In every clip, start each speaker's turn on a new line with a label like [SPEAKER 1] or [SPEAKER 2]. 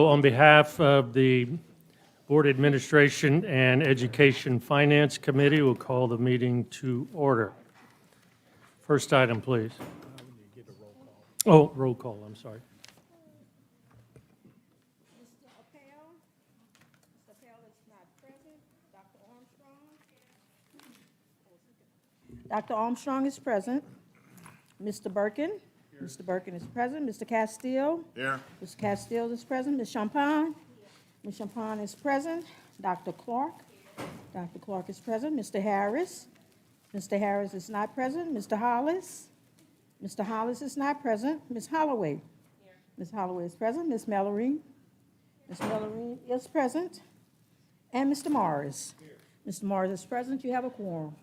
[SPEAKER 1] On behalf of the Board Administration and Education Finance Committee, we'll call the meeting to order. First item, please. Oh, roll call, I'm sorry.
[SPEAKER 2] Mr. Appel? Mr. Appel is not present. Dr. Armstrong? Dr. Armstrong is present. Mr. Birkin? Mr. Birkin is present. Mr. Castile?
[SPEAKER 3] Here.
[SPEAKER 2] Mr. Castile is present. Ms. Champagne? Ms. Champagne is present. Dr. Clark? Dr. Clark is present. Mr. Harris? Mr. Harris is not present. Mr. Hollis? Mr. Hollis is not present. Ms. Holloway? Ms. Holloway is present. Ms. Mellory? Ms. Mellory is present. And Mr. Morris? Mr. Morris is present. You have a quorum.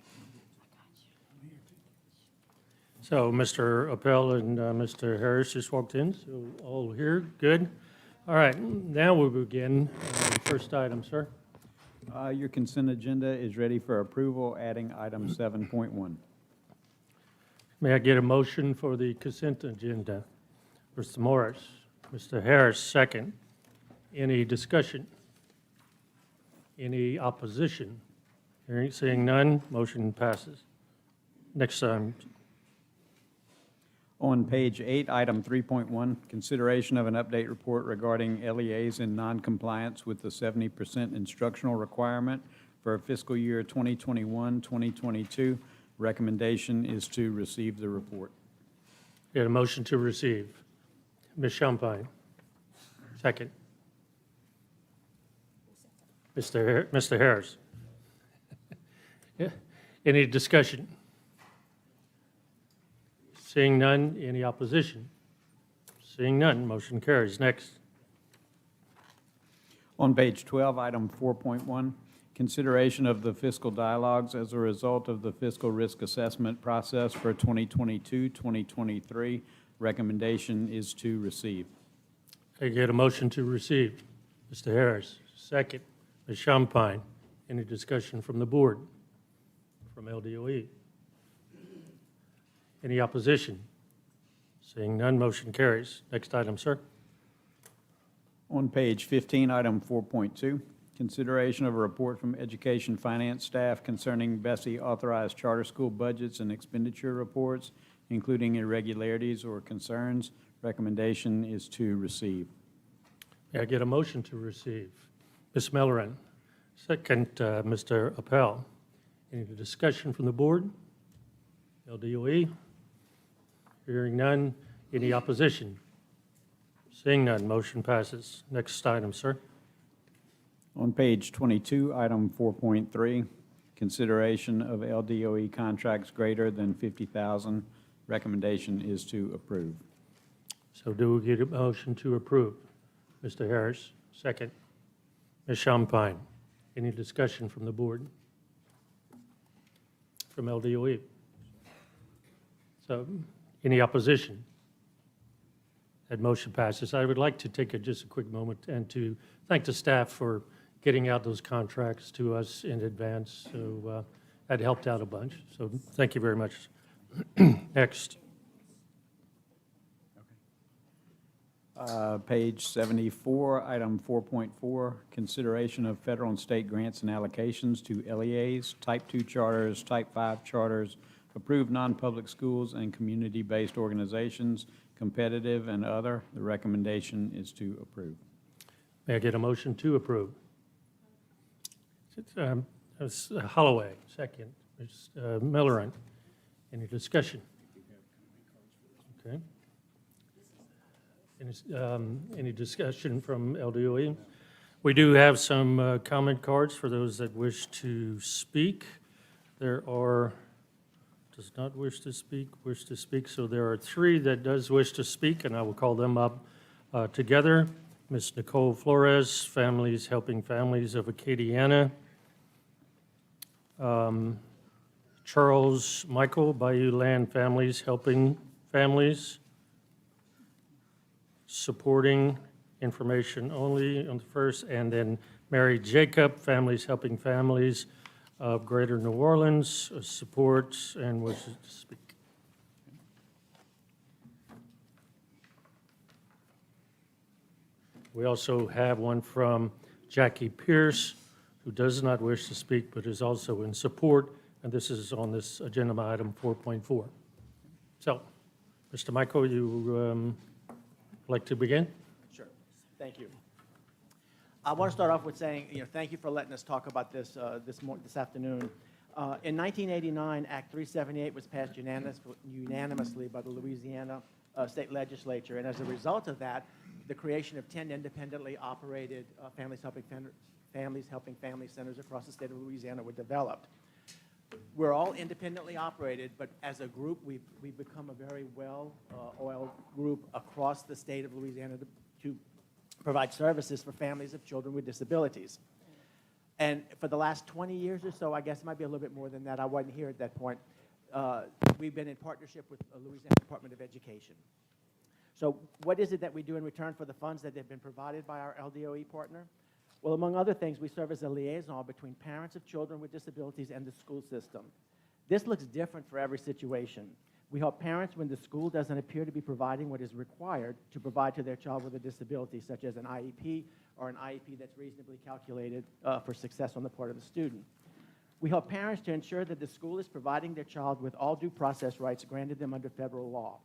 [SPEAKER 1] So Mr. Appel and Mr. Harris just walked in, so all here, good. All right, now we'll begin. First item, sir.
[SPEAKER 4] Your consent agenda is ready for approval, adding item 7.1.
[SPEAKER 1] May I get a motion for the consent agenda? Mr. Morris, Mr. Harris, second. Any discussion? Any opposition? Seeing none, motion passes. Next item.
[SPEAKER 4] On page 8, item 3.1, consideration of an update report regarding LEAs in noncompliance with the 70% instructional requirement for fiscal year 2021-2022. Recommendation is to receive the report.
[SPEAKER 1] Get a motion to receive. Ms. Champagne. Second. Mr. Harris. Yeah. Any discussion? Seeing none, any opposition? Seeing none, motion carries. Next.
[SPEAKER 4] On page 12, item 4.1, consideration of the fiscal dialogues as a result of the fiscal risk assessment process for 2022-2023. Recommendation is to receive.
[SPEAKER 1] I get a motion to receive. Mr. Harris, second. Ms. Champagne, any discussion from the board? From LDOE? Any opposition? Seeing none, motion carries. Next item, sir.
[SPEAKER 4] On page 15, item 4.2, consideration of a report from education finance staff concerning Bessie authorized charter school budgets and expenditure reports, including irregularities or concerns. Recommendation is to receive.
[SPEAKER 1] May I get a motion to receive? Ms. Mellorin, second, Mr. Appel. Any discussion from the board? LDOE? Hearing none. Any opposition? Seeing none, motion passes. Next item, sir.
[SPEAKER 4] On page 22, item 4.3, consideration of LDOE contracts greater than $50,000. Recommendation is to approve.
[SPEAKER 1] So do we get a motion to approve? Mr. Harris, second. Ms. Champagne, any discussion from the board? From LDOE? So any opposition? That motion passes. I would like to take just a quick moment and to thank the staff for getting out those contracts to us in advance. So that helped out a bunch. So thank you very much. Next.
[SPEAKER 4] Page 74, item 4.4, consideration of federal and state grants and allocations to LEAs, Type 2 charters, Type 5 charters, approved non-public schools and community-based organizations, competitive and other. The recommendation is to approve.
[SPEAKER 1] May I get a motion to approve? Ms. Holloway, second. Ms. Mellorin, any discussion? Okay. Any discussion from LDOE? We do have some comment cards for those that wish to speak. There are, does not wish to speak, so there are three that does wish to speak, and I will call them up together. Ms. Nicole Flores, Families Helping Families of Acadiana. Charles Michael, Bayou Land Families Helping Families. Supporting information only on the first, and then Mary Jacob, Families Helping Families of Greater New Orleans, supports and wishes to speak. We also have one from Jackie Pierce, who does not wish to speak but is also in support, and this is on this agenda item 4.4. So, Mr. Michael, you like to begin?
[SPEAKER 3] Sure. Thank you. I want to start off with saying, thank you for letting us talk about this this afternoon. In 1989, Act 378 was passed unanimously by the Louisiana State Legislature, and as a result of that, the creation of 10 independently operated families helping family centers across the state of Louisiana were developed. We're all independently operated, but as a group, we've become a very well-oiled group across the state of Louisiana to provide services for families of children with disabilities. And for the last 20 years or so, I guess it might be a little bit more than that, I wasn't here at that point, we've been in partnership with the Louisiana Department of Education. So what is it that we do in return for the funds that have been provided by our LDOE partner? Well, among other things, we serve as a liaison between parents of children with disabilities and the school system. This looks different for every situation. We help parents when the school doesn't appear to be providing what is required to provide to their child with a disability, such as an IEP or an IEP that's reasonably calculated for success on the part of the student. We help parents to ensure that the school is providing their child with all due process rights granted them under federal law.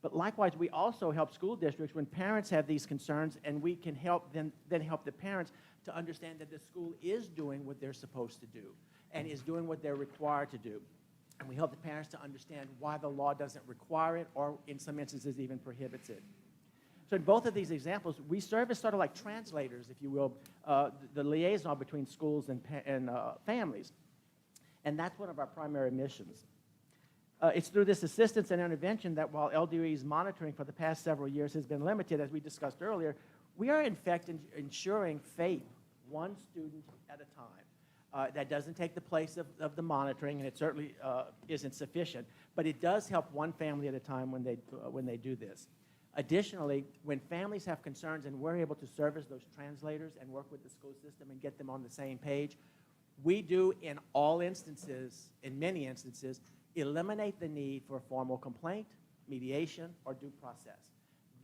[SPEAKER 3] But likewise, we also help school districts when parents have these concerns, and we can help them, then help the parents to understand that the school is doing what they're supposed to do and is doing what they're required to do. And we help the parents to understand why the law doesn't require it or in some instances even prohibits it. So in both of these examples, we serve as sort of like translators, if you will, the liaison between schools and families. And that's one of our primary missions. It's through this assistance and intervention that while LDOE's monitoring for the past several years has been limited, as we discussed earlier, we are in fact ensuring FAPE, one student at a time. That doesn't take the place of the monitoring, and it certainly isn't sufficient, but it does help one family at a time when they do this. Additionally, when families have concerns and we're able to serve as those translators and work with the school system and get them on the same page, we do in all instances, in many instances, eliminate the need for a formal complaint, mediation, or due process.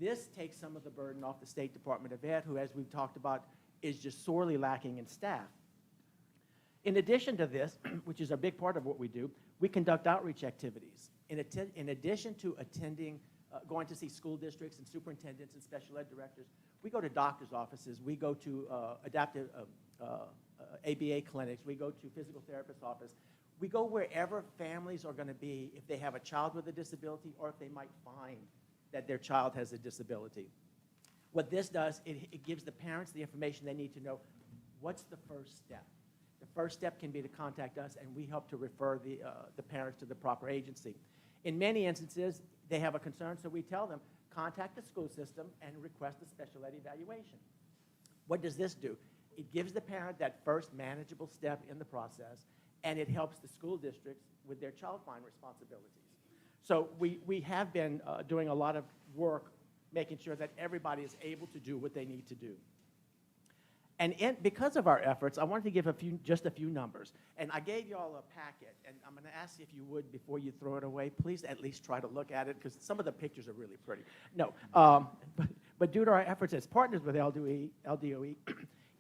[SPEAKER 3] This takes some of the burden off the State Department of Ed, who, as we've talked about, is just sorely lacking in staff. In addition to this, which is a big part of what we do, we conduct outreach activities. In addition to going to see school districts and superintendents and special ed directors, we go to doctor's offices, we go to adaptive ABA clinics, we go to physical therapist office. We go wherever families are going to be if they have a child with a disability or if they might find that their child has a disability. What this does, it gives the parents the information they need to know what's the first step. The first step can be to contact us, and we help to refer the parents to the proper agency. In many instances, they have a concern, so we tell them, contact the school system and request a special ed evaluation. What does this do? It gives the parent that first manageable step in the process, and it helps the school districts with their child find responsibilities. So we have been doing a lot of work making sure that everybody is able to do what they need to do. And because of our efforts, I wanted to give just a few numbers. And I gave you all a packet, and I'm going to ask you if you would, before you throw it away, please at least try to look at it, because some of the pictures are really pretty. No, but due to our efforts as partners with LDOE,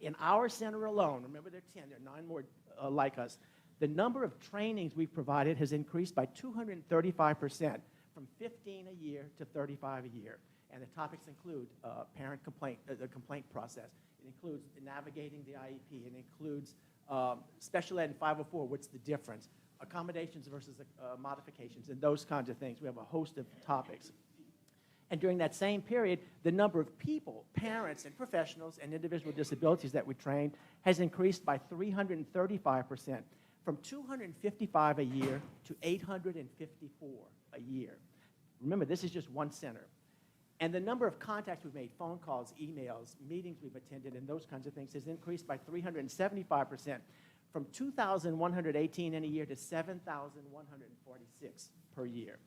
[SPEAKER 3] in our center alone, remember there are 10, there are 9 more like us, the number of trainings we've provided has increased by 235%, from 15 a year to 35 a year. And the topics include parent complaint, the complaint process. It includes navigating the IEP. It includes special ed and 504, what's the difference, accommodations versus modifications, and those kinds of things. We have a host of topics. And during that same period, the number of people, parents and professionals and individual disabilities that we train has increased by 335%, from 255 a year to 854 a year. Remember, this is just one center. And the number of contacts we've made, phone calls, emails, meetings we've attended, and those kinds of things has increased by 375%, from 2,118 in a year to 7,146 per year.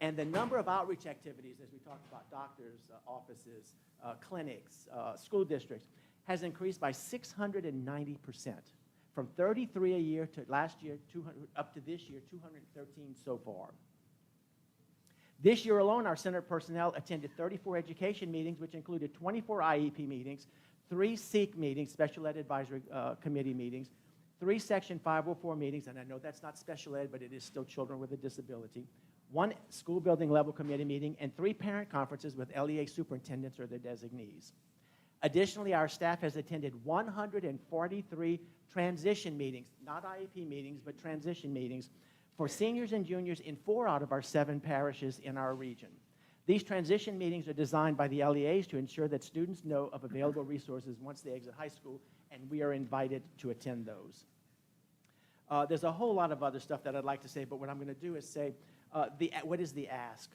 [SPEAKER 3] And the number of outreach activities, as we talked about, doctors, offices, clinics, school districts, has increased by 690%, from 33 a year to last year, 200, up to this year, 213 so far. This year alone, our center personnel attended 34 education meetings, which included 24 IEP meetings, 3 SEEK meetings, Special Ed Advisory Committee meetings, 3 Section 504 meetings, and I know that's not special ed, but it is still children with a disability, 1 school building level committee meeting, and 3 parent conferences with LEA superintendents or their designees. Additionally, our staff has attended 143 transition meetings, not IEP meetings, but transition meetings, for seniors and juniors in 4 out of our 7 parishes in our region. These transition meetings are designed by the LEAs to ensure that students know of available resources once they exit high school, and we are invited to attend those. There's a whole lot of other stuff that I'd like to say, but what I'm going to do is say, what is the ask?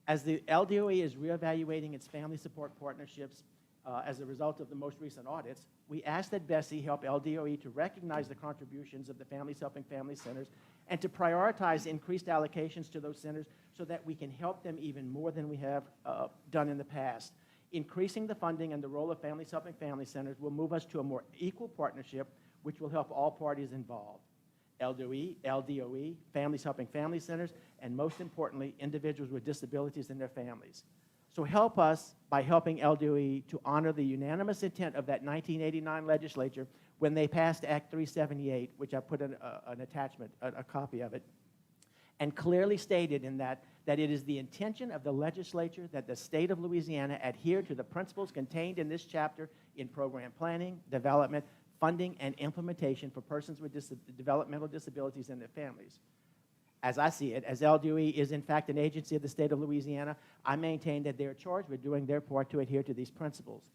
[SPEAKER 3] As the LDOE is reevaluating its family support partnerships as a result of the most recent audits, we ask that Bessie help LDOE to recognize the contributions of the Families Helping Family Centers and to prioritize increased allocations to those centers so that we can help them even more than we have done in the past. Increasing the funding and the role of Families Helping Family Centers will move us to a more equal partnership, which will help all parties involved. LDOE, Families Helping Family Centers, and most importantly, individuals with disabilities and their families. So help us by helping LDOE to honor the unanimous intent of that 1989 legislature when they passed Act 378, which I put an attachment, a copy of it, and clearly stated in that it is the intention of the legislature that the state of Louisiana adhere to the principles contained in this chapter in program planning, development, funding, and implementation for persons with developmental disabilities and their families. As I see it, as LDOE is in fact an agency of the state of Louisiana, I maintain that they are charged with doing their part to adhere to these principles.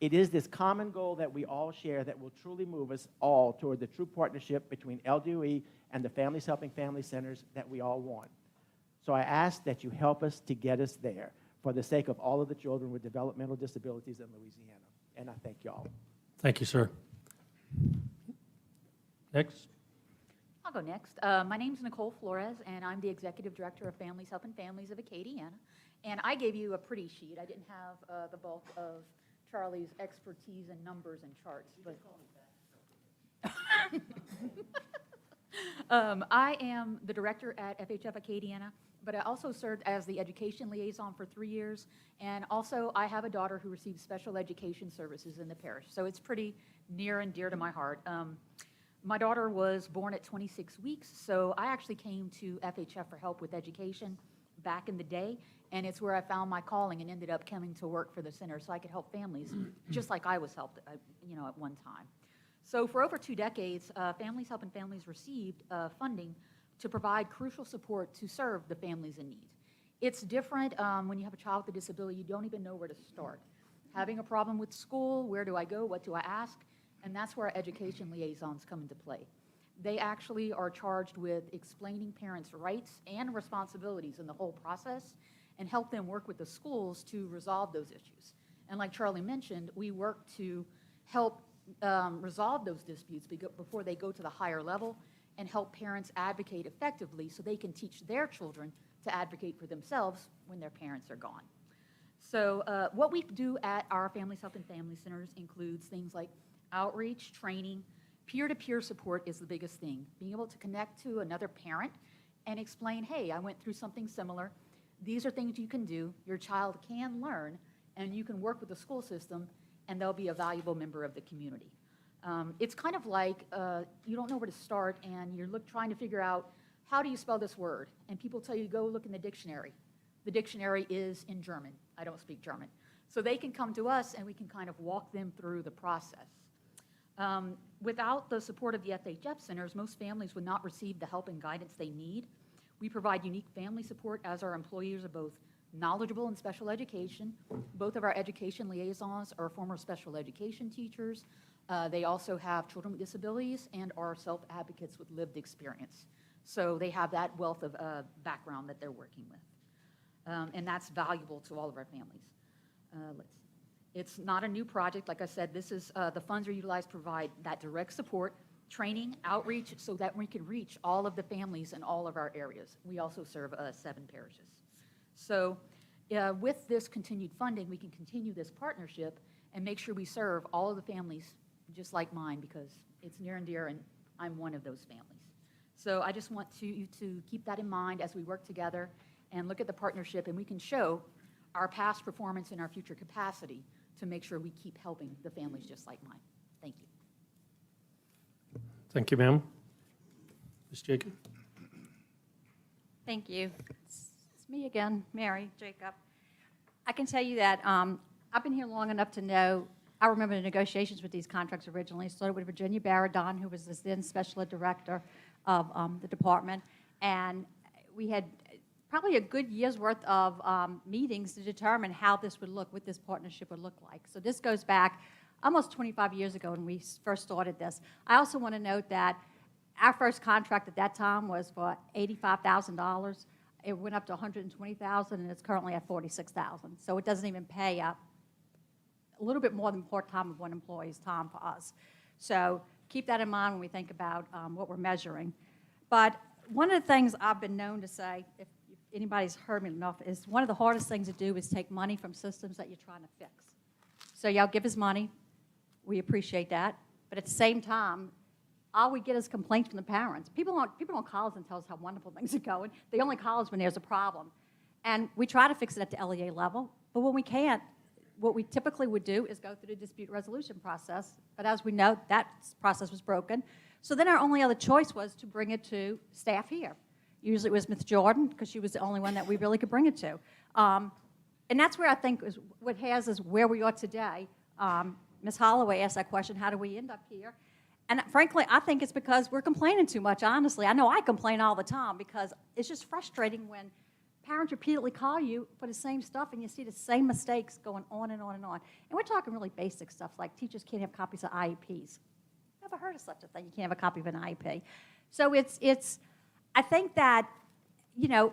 [SPEAKER 3] It is this common goal that we all share that will truly move us all toward the true partnership between LDOE and the Families Helping Family Centers that we all want. So I ask that you help us to get us there for the sake of all of the children with developmental disabilities in Louisiana. And I thank you all.
[SPEAKER 1] Thank you, sir. Next.
[SPEAKER 5] I'll go next. My name's Nicole Flores, and I'm the Executive Director of Families Helping Families of Acadiana. And I gave you a pretty sheet. I didn't have the bulk of Charlie's expertise in numbers and charts. But I am the director at FHF Acadiana, but I also served as the education liaison for 3 years. And also, I have a daughter who receives special education services in the parish. So it's pretty near and dear to my heart. My daughter was born at 26 weeks, so I actually came to FHF for help with education back in the day, and it's where I found my calling and ended up coming to work for the center so I could help families just like I was helped, at one time. So for over 2 decades, Families Helping Families received funding to provide crucial support to serve the families in need. It's different when you have a child with a disability. You don't even know where to start. Having a problem with school, where do I go, what do I ask? And that's where our education liaisons come into play. They actually are charged with explaining parents' rights and responsibilities in the whole process and help them work with the schools to resolve those issues. And like Charlie mentioned, we work to help resolve those disputes before they go to the higher level and help parents advocate effectively so they can teach their children to advocate for themselves when their parents are gone. So what we do at our Families Helping Family Centers includes things like outreach, training, peer-to-peer support is the biggest thing. Being able to connect to another parent and explain, hey, I went through something similar. These are things you can do. Your child can learn, and you can work with the school system, and they'll be a valuable member of the community. It's kind of like you don't know where to start, and you're trying to figure out, how do you spell this word? And people tell you, go look in the dictionary. The dictionary is in German. I don't speak German. So they can come to us, and we can kind of walk them through the process. Without the support of the FHF centers, most families would not receive the help and guidance they need. We provide unique family support as our employees are both knowledgeable in special education. Both of our education liaisons are former special education teachers. They also have children with disabilities and are self-advocates with lived experience. So they have that wealth of background that they're working with. And that's valuable to all of our families. It's not a new project. Like I said, this is the funds are utilized to provide that direct support, training, outreach, so that we can reach all of the families in all of our areas. We also serve 7 parishes. So with this continued funding, we can continue this partnership and make sure we serve all of the families just like mine, because it's near and dear, and I'm one of those families. So I just want you to keep that in mind as we work together and look at the partnership, and we can show our past performance and our future capacity to make sure we keep helping the families just like mine. Thank you.
[SPEAKER 1] Thank you, ma'am. Ms. Jacob?
[SPEAKER 6] Thank you. It's me again, Mary Jacob. I can tell you that I've been here long enough to know, I remember the negotiations with these contracts originally. Started with Virginia Baradon, who was the then special ed director of the department. And we had probably a good year's worth of meetings to determine how this would look, what this partnership would look like. So this goes back almost 25 years ago when we first started this. I also want to note that our first contract at that time was for $85,000. It went up to $120,000, and it's currently at $46,000. So it doesn't even pay up a little bit more than part-time of one employee's time for us. So keep that in mind when we think about what we're measuring. But one of the things I've been known to say, if anybody's heard me enough, is one of the hardest things to do is take money from systems that you're trying to fix. So y'all give us money. We appreciate that. But at the same time, all we get is complaints from the parents. People don't call us and tell us how wonderful things are going. They only call us when there's a problem. And we try to fix it at the LEA level, but when we can't, what we typically would do is go through the dispute resolution process. But as we know, that process was broken. So then our only other choice was to bring it to staff here. Usually it was Ms. Jordan, because she was the only one that we really could bring it to. And that's where I think is what has us where we are today. Ms. Holloway asked that question, how do we end up here? And frankly, I think it's because we're complaining too much, honestly. I know I complain all the time because it's just frustrating when parents repeatedly call you for the same stuff and you see the same mistakes going on and on and on. And we're talking really basic stuff like teachers can't have copies of IEPs. Never heard of such a thing. You can't have a copy of an IEP. So I think that, you know,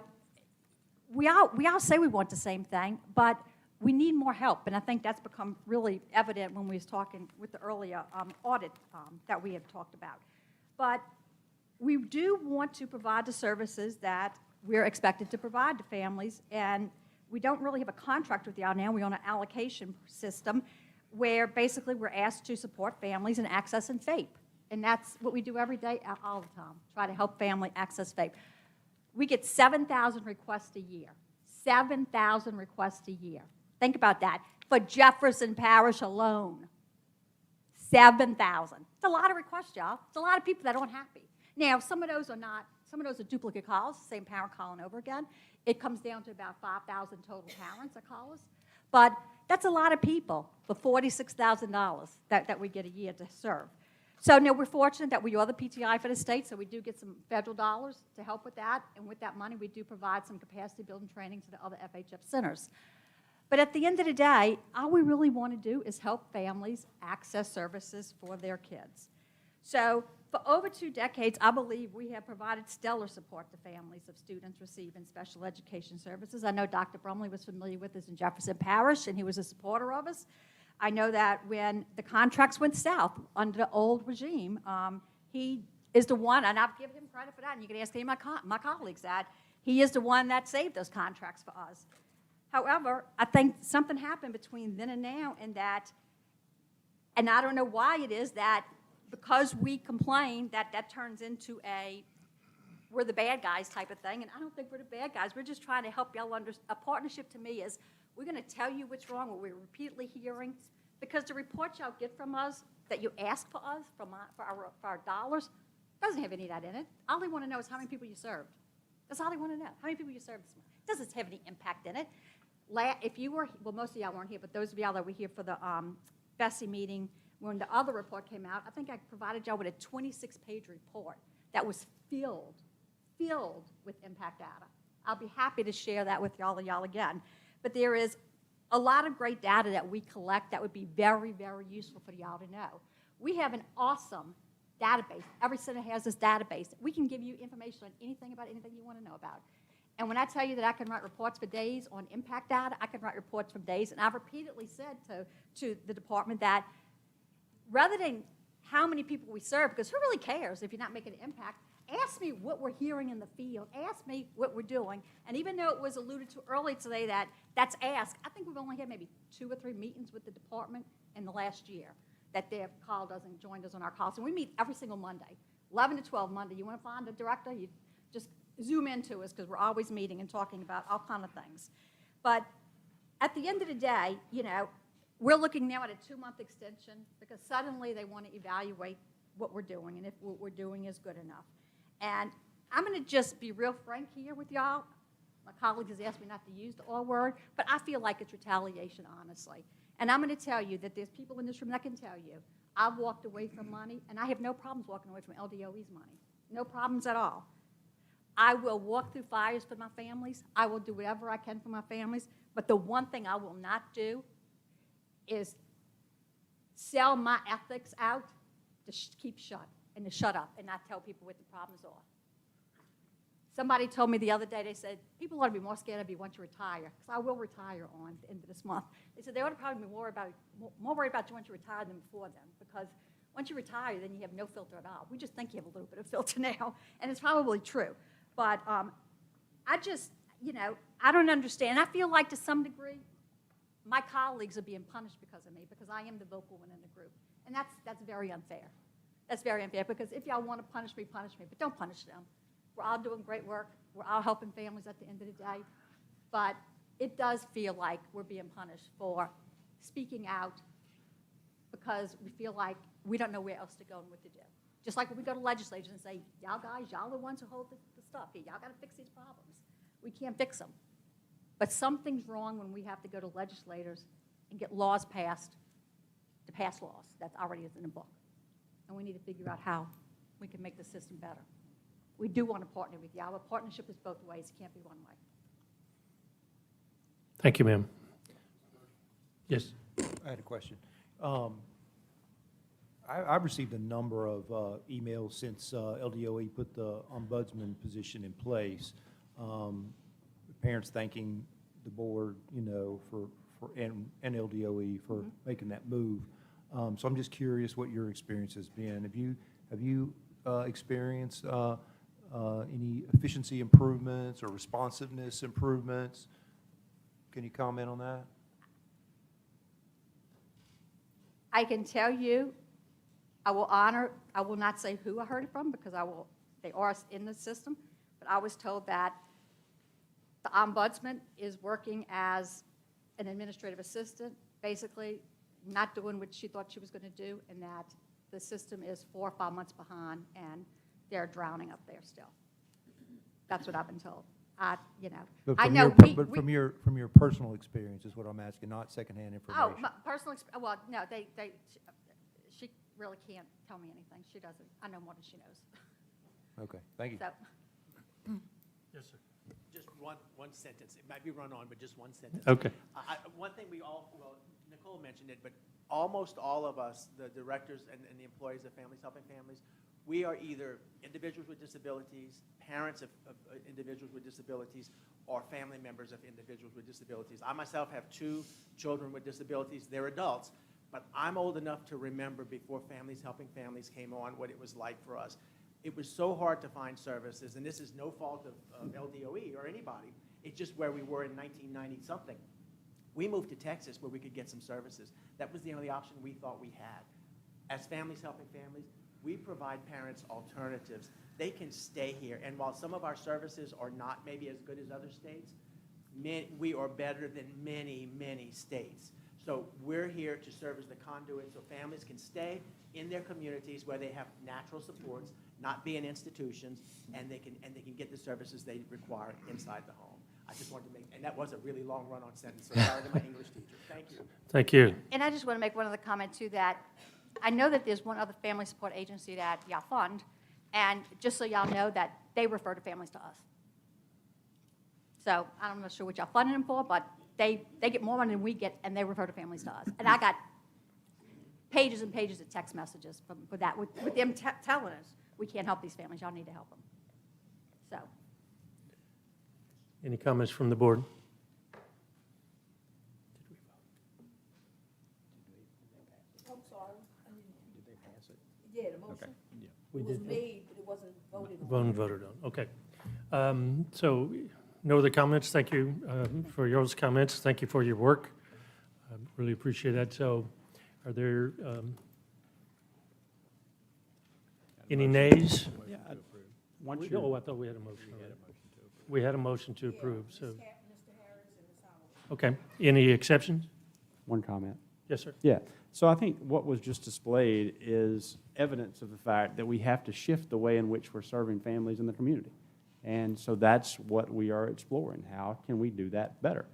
[SPEAKER 6] we all say we want the same thing, but we need more help, and I think that's become really evident when we was talking with the earlier audit that we had talked about. But we do want to provide the services that we're expected to provide to families, and we don't really have a contract with y'all now. We're on an allocation system where basically we're asked to support families in access and FAPE, and that's what we do every day, all the time, try to help family access FAPE. We get 7,000 requests a year, 7,000 requests a year. Think about that. For Jefferson Parish alone, 7,000. It's a lot of requests, y'all. It's a lot of people that aren't happy. Now, some of those are duplicate calls, same parent calling over again. It comes down to about 5,000 total parents that call us. But that's a lot of people for $46,000 that we get a year to serve. So now we're fortunate that we are the PTI for the state, so we do get some federal dollars to help with that. And with that money, we do provide some capacity building training to the other FHF centers. But at the end of the day, all we really want to do is help families access services for their kids. So for over 2 decades, I believe we have provided stellar support to families of students receiving special education services. I know Dr. Brumley was familiar with us in Jefferson Parish, and he was a supporter of us. I know that when the contracts went south under the old regime, he is the one, and I've given him credit for that, and you can ask any of my colleagues that, he is the one that saved those contracts for us. However, I think something happened between then and now, and I don't know why it is that because we complain that turns into we're the bad guys type of thing, and I don't think we're the bad guys. We're just trying to help y'all understand. A partnership to me is we're going to tell you what's wrong, what we're repeatedly hearing, because the reports y'all get from us that you ask for us for our dollars doesn't have any of that in it. All they want to know is how many people you served. That's all they want to know. How many people you served this month. It doesn't have any impact in it. If you were, well, most of y'all weren't here, but those of y'all that were here for the Bessie meeting, when the other report came out, I think I provided y'all with a 26-page report that was filled with impact data. I'll be happy to share that with y'all again. But there is a lot of great data that we collect that would be very, very useful for y'all to know. We have an awesome database. Every center has this database. We can give you information on anything about anything you want to know about. And when I tell you that I can write reports for days on impact data, I can write reports for days. And I've repeatedly said to the department that rather than how many people we serve, because who really cares if you're not making an impact, ask me what we're hearing in the field. Ask me what we're doing. And even though it was alluded to earlier today that's asked, I think we've only had maybe 2 or 3 meetings with the department in the last year that they have called us and joined us on our calls. And we meet every single Monday, 11 to 12 Monday. You want to find a director, you just Zoom into us because we're always meeting and talking about all kind of things. But at the end of the day, you know, we're looking now at a 2-month extension because suddenly they want to evaluate what we're doing and if what we're doing is good enough. And I'm going to just be real frank here with y'all. My colleague has asked me not to use the R word, but I feel like it's retaliation, honestly. And I'm going to tell you that there's people in this room that can tell you I've walked away from money, and I have no problems walking away from LDOE's money. No problems at all. I will walk through fires for my families. I will do whatever I can for my families. But the one thing I will not do is sell my ethics out to keep shut and to shut up and not tell people what the problems are. Somebody told me the other day, they said, people ought to be more scared of you once you retire, because I will retire on the end of this month. They said they ought to probably be more worried about you once you retire than before then, because once you retire, then you have no filter at all. We just think you have a little bit of filter now, and it's probably true. But I just, you know, I don't understand. I feel like to some degree, my colleagues are being punished because of me, because I am the vocal one in the group. And that's very unfair. That's very unfair, because if y'all want to punish me, but don't punish them. We're all doing great work. We're all helping families at the end of the day. But it does feel like we're being punished for speaking out because we feel like we don't know where else to go and what to do. Just like when we go to legislators and say, y'all guys, y'all the ones who hold the stuff here. Y'all got to fix these problems. We can't fix them. But something's wrong when we have to go to legislators and get laws passed to pass laws that already is in the book. And we need to figure out how we can make the system better. We do want to partner with you. Our partnership is both ways. It can't be one way.
[SPEAKER 1] Thank you, ma'am. Yes.
[SPEAKER 7] I had a question. I've received a number of emails since LDOE put the ombudsman position in place. Parents thanking the board, you know, and LDOE for making that move. So I'm just curious what your experience has been. Have you experienced any efficiency improvements or responsiveness improvements? Can you comment on that?
[SPEAKER 6] I can tell you, I will not say who I heard it from because they are in the system, but I was told that the ombudsman is working as an administrative assistant, basically not doing what she thought she was going to do, and that the system is 4 or 5 months behind, and they're drowning up there still. That's what I've been told. You know,
[SPEAKER 7] But
[SPEAKER 6] I
[SPEAKER 7] from
[SPEAKER 6] know
[SPEAKER 7] from your personal experience is what I'm asking, not secondhand information.
[SPEAKER 6] Oh, my personal experience. Well, no, she really can't tell me anything. She doesn't. I know more than she knows.
[SPEAKER 7] Okay, thank you.
[SPEAKER 6] So,
[SPEAKER 1] Yes, sir.
[SPEAKER 3] Just one sentence. It might be run on, but just one sentence.
[SPEAKER 1] Okay.
[SPEAKER 3] One thing Nicole mentioned it, but almost all of us, the directors and the employees of Families Helping Families, we are either individuals with disabilities, parents of individuals with disabilities, or family members of individuals with disabilities. I myself have 2 children with disabilities. They're adults, but I'm old enough to remember before Families Helping Families came on what it was like for us. It was so hard to find services, and this is no fault of LDOE or anybody. It's just where we were in 1990-something. We moved to Texas where we could get some services. That was the only option we thought we had. As Families Helping Families, we provide parents alternatives. They can stay here, and while some of our services are not maybe as good as other states, we are better than many, many states. So we're here to serve as the conduit so families can stay in their communities where they have natural supports, not be in institutions, and they can get the services they require inside the home. I just wanted to make, and that was a really long run-on sentence, so sorry to my English teacher. Thank you.
[SPEAKER 1] Thank you.
[SPEAKER 6] and I just want to make one other comment too, that I know that there's one other family support agency that y'all fund, and just so y'all know that they refer to families to us. So I'm not sure what y'all funding them for, but they get more money than we get, and they refer to families to us. And I got pages and pages of text messages for that, with them telling us, we can't help these families, y'all need to help them. So,
[SPEAKER 1] Any comments from the board?
[SPEAKER 2] I'm sorry.
[SPEAKER 7] Did they pass it?
[SPEAKER 2] Yeah, the motion.
[SPEAKER 1] We
[SPEAKER 2] It was
[SPEAKER 1] did.
[SPEAKER 2] made, but it wasn't voted on.
[SPEAKER 1] One voted on, okay. So, no other comments? Thank you for your comments. Thank you for your work. I really appreciate that. So, are there any nays?
[SPEAKER 4] Yeah, once
[SPEAKER 1] Oh,
[SPEAKER 4] you,
[SPEAKER 1] I thought we had a motion already. We had a motion to approve, so. Okay, any exceptions?
[SPEAKER 8] One comment.
[SPEAKER 1] Yes, sir.
[SPEAKER 8] Yeah, so I think what was just displayed is evidence of the fact that we have to shift the way in which we're serving families in the community. And so that's what we are exploring. How can we do that better?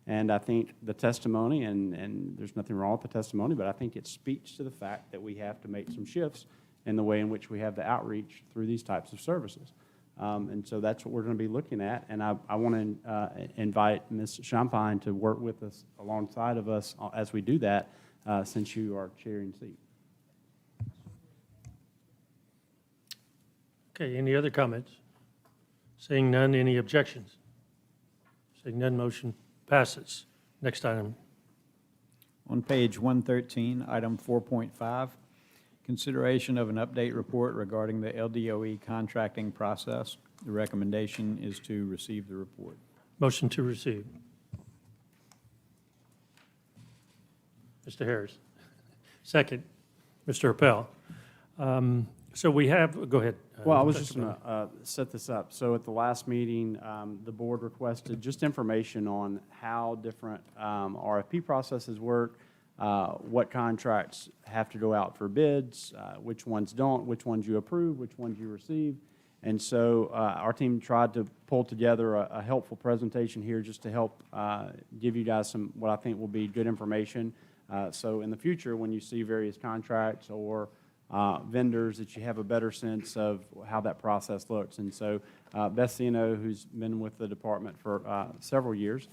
[SPEAKER 8] And I think the testimony, and there's nothing wrong with the testimony, but I think it speaks to the fact that we have to make some shifts in the way in which we have the outreach through these types of services. And so that's what we're going to be looking at. And I want to invite Ms. Champagne to work with us alongside of us as we do that, since you are chairing seat.
[SPEAKER 1] Okay, any other comments? Seeing none, any objections? Seeing none, motion passes. Next item.
[SPEAKER 4] On page 113, item 4.5, consideration of an update report regarding the LDOE contracting process. The recommendation is to receive the report.
[SPEAKER 1] Motion to receive. Mr. Harris. Second, Mr. Appel. So we have, go ahead.
[SPEAKER 8] Well, I was
[SPEAKER 1] Dr.
[SPEAKER 8] just going to set this up. So at the last meeting, the board requested just information on how different RFP processes work, what contracts have to go out for bids, which ones don't, which ones you approve, which ones you receive. And so our team tried to pull together a helpful presentation here just to help give you guys some, what I think will be good information. So in the future, when you see various contracts or vendors, that you have a better sense of how that process looks. And so Beth Ciano, who's been with the department for several years,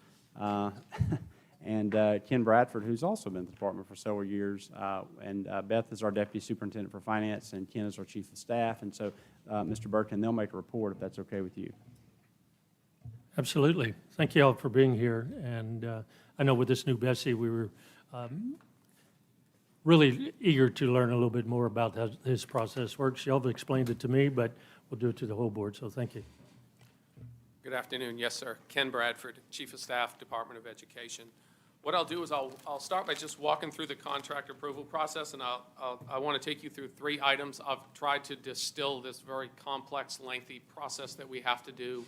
[SPEAKER 8] and Ken Bradford, who's also been in the department for several years, and Beth is our Deputy Superintendent for Finance, and Ken is our Chief of Staff. And so, Mr. Burton, they'll make a report if that's okay with you.
[SPEAKER 1] Absolutely. Thank you all for being here. And I know with this new Bessie, we were really eager to learn a little bit more about how this process works. Y'all have explained it to me, but we'll do it to the whole board, so thank you.
[SPEAKER 9] Good afternoon. Yes, sir. Ken Bradford, Chief of Staff, Department of Education. What I'll do is I'll start by just walking through the contract approval process, and I want to take you through 3 items. I've tried to distill this very complex, lengthy process that we have to do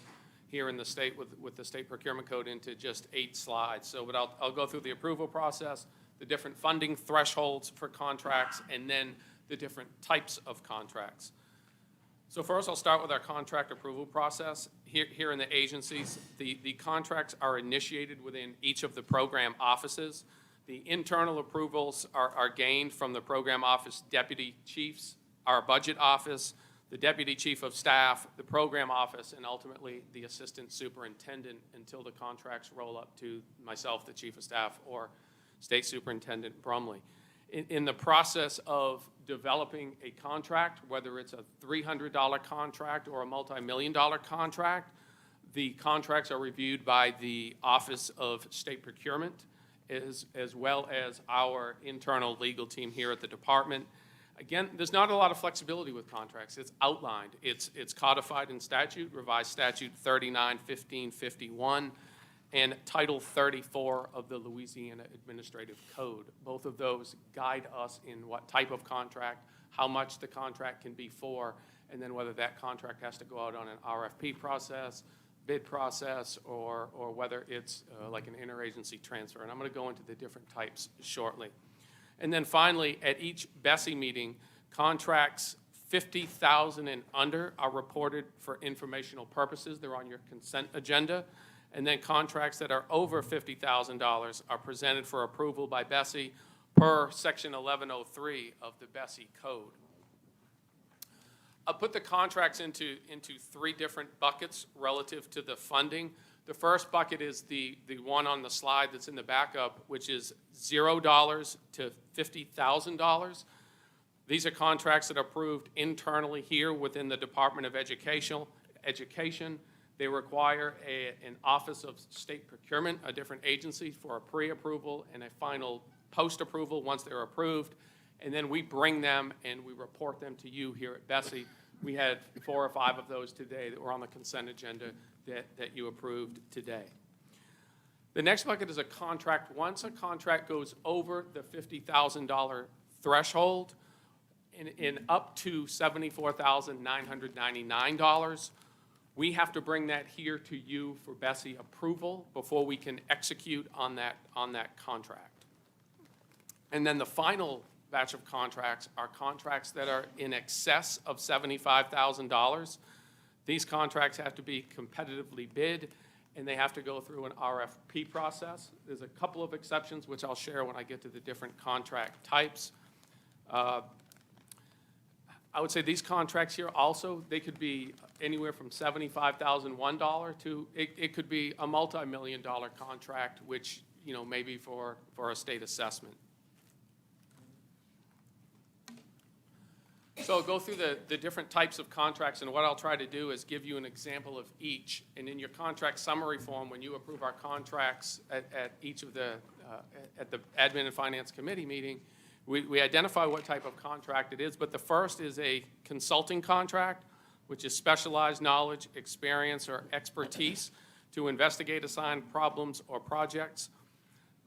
[SPEAKER 9] here in the state with the state procurement code into just 8 slides. So but I'll go through the approval process, the different funding thresholds for contracts, and then the different types of contracts. So first, I'll start with our contract approval process. Here in the agencies, the contracts are initiated within each of the program offices. The internal approvals are gained from the program office deputy chiefs, our budget office, the deputy chief of staff, the program office, and ultimately the assistant superintendent until the contracts roll up to myself, the chief of staff, or State Superintendent Brumley. In the process of developing a contract, whether it's a $300 contract or a multi-million-dollar contract, the contracts are reviewed by the Office of State Procurement as well as our internal legal team here at the department. Again, there's not a lot of flexibility with contracts. It's outlined. It's codified in statute, revised statute 39-1551, and Title 34 of the Louisiana Administrative Code. Both of those guide us in what type of contract, how much the contract can be for, and then whether that contract has to go out on an RFP process, bid process, or whether it's like an interagency transfer. And I'm going to go into the different types shortly. And then finally, at each Bessie meeting, contracts 50,000 and under are reported for informational purposes. They're on your consent agenda. And then contracts that are over $50,000 are presented for approval by Bessie per Section 1103 of the Bessie Code. I'll put the contracts into 3 different buckets relative to the funding. The first bucket is the one on the slide that's in the backup, which is $0 to $50,000. These are contracts that are approved internally here within the Department of Education. They require an Office of State Procurement, a different agency, for a pre-approval and a final post-approval once they're approved. And then we bring them and we report them to you here at Bessie. We had 4 or 5 of those today that were on the consent agenda that you approved today. The next bucket is a contract. Once a contract goes over the $50,000 threshold, in up to $74,999. We have to bring that here to you for Bessie approval before we can execute on that contract. And then the final batch of contracts are contracts that are in excess of $75,000. These contracts have to be competitively bid, and they have to go through an RFP process. There's a couple of exceptions, which I'll share when I get to the different contract types. I would say these contracts here also, they could be anywhere from $75,001 to, it could be a multi-million-dollar contract, which, you know, maybe for a state assessment. So I'll go through the different types of contracts, and what I'll try to do is give you an example of each. And in your contract summary form, when you approve our contracts at each of the, at the Admin and Finance Committee meeting, we identify what type of contract it is, but the first is a consulting contract, which is specialized knowledge, experience, or expertise to investigate assigned problems or projects.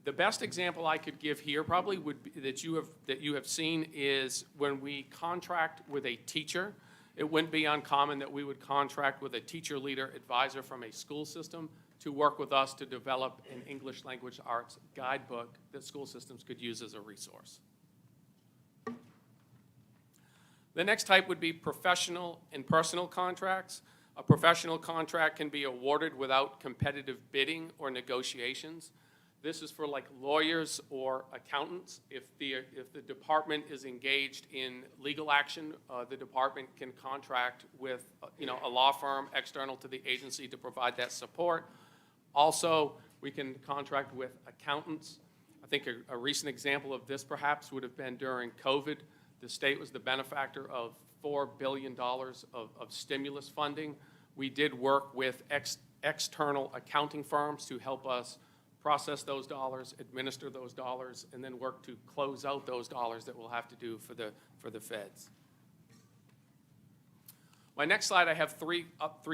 [SPEAKER 9] The best example I could give here probably would be that you have seen is when we contract with a teacher. It wouldn't be uncommon that we would contract with a teacher leader advisor from a school system to work with us to develop an English language arts guidebook that school systems could use as a resource. The next type would be professional and personal contracts. A professional contract can be awarded without competitive bidding or negotiations. This is for like lawyers or accountants. If the department is engaged in legal action, the department can contract with a law firm external to the agency to provide that support. Also, we can contract with accountants. I think a recent example of this perhaps would have been during COVID. The state was the benefactor of $4 billion of stimulus funding. We did work with external accounting firms to help us process those dollars, administer those dollars, and then work to close out those dollars that we'll have to do for the feds. My next slide, I have three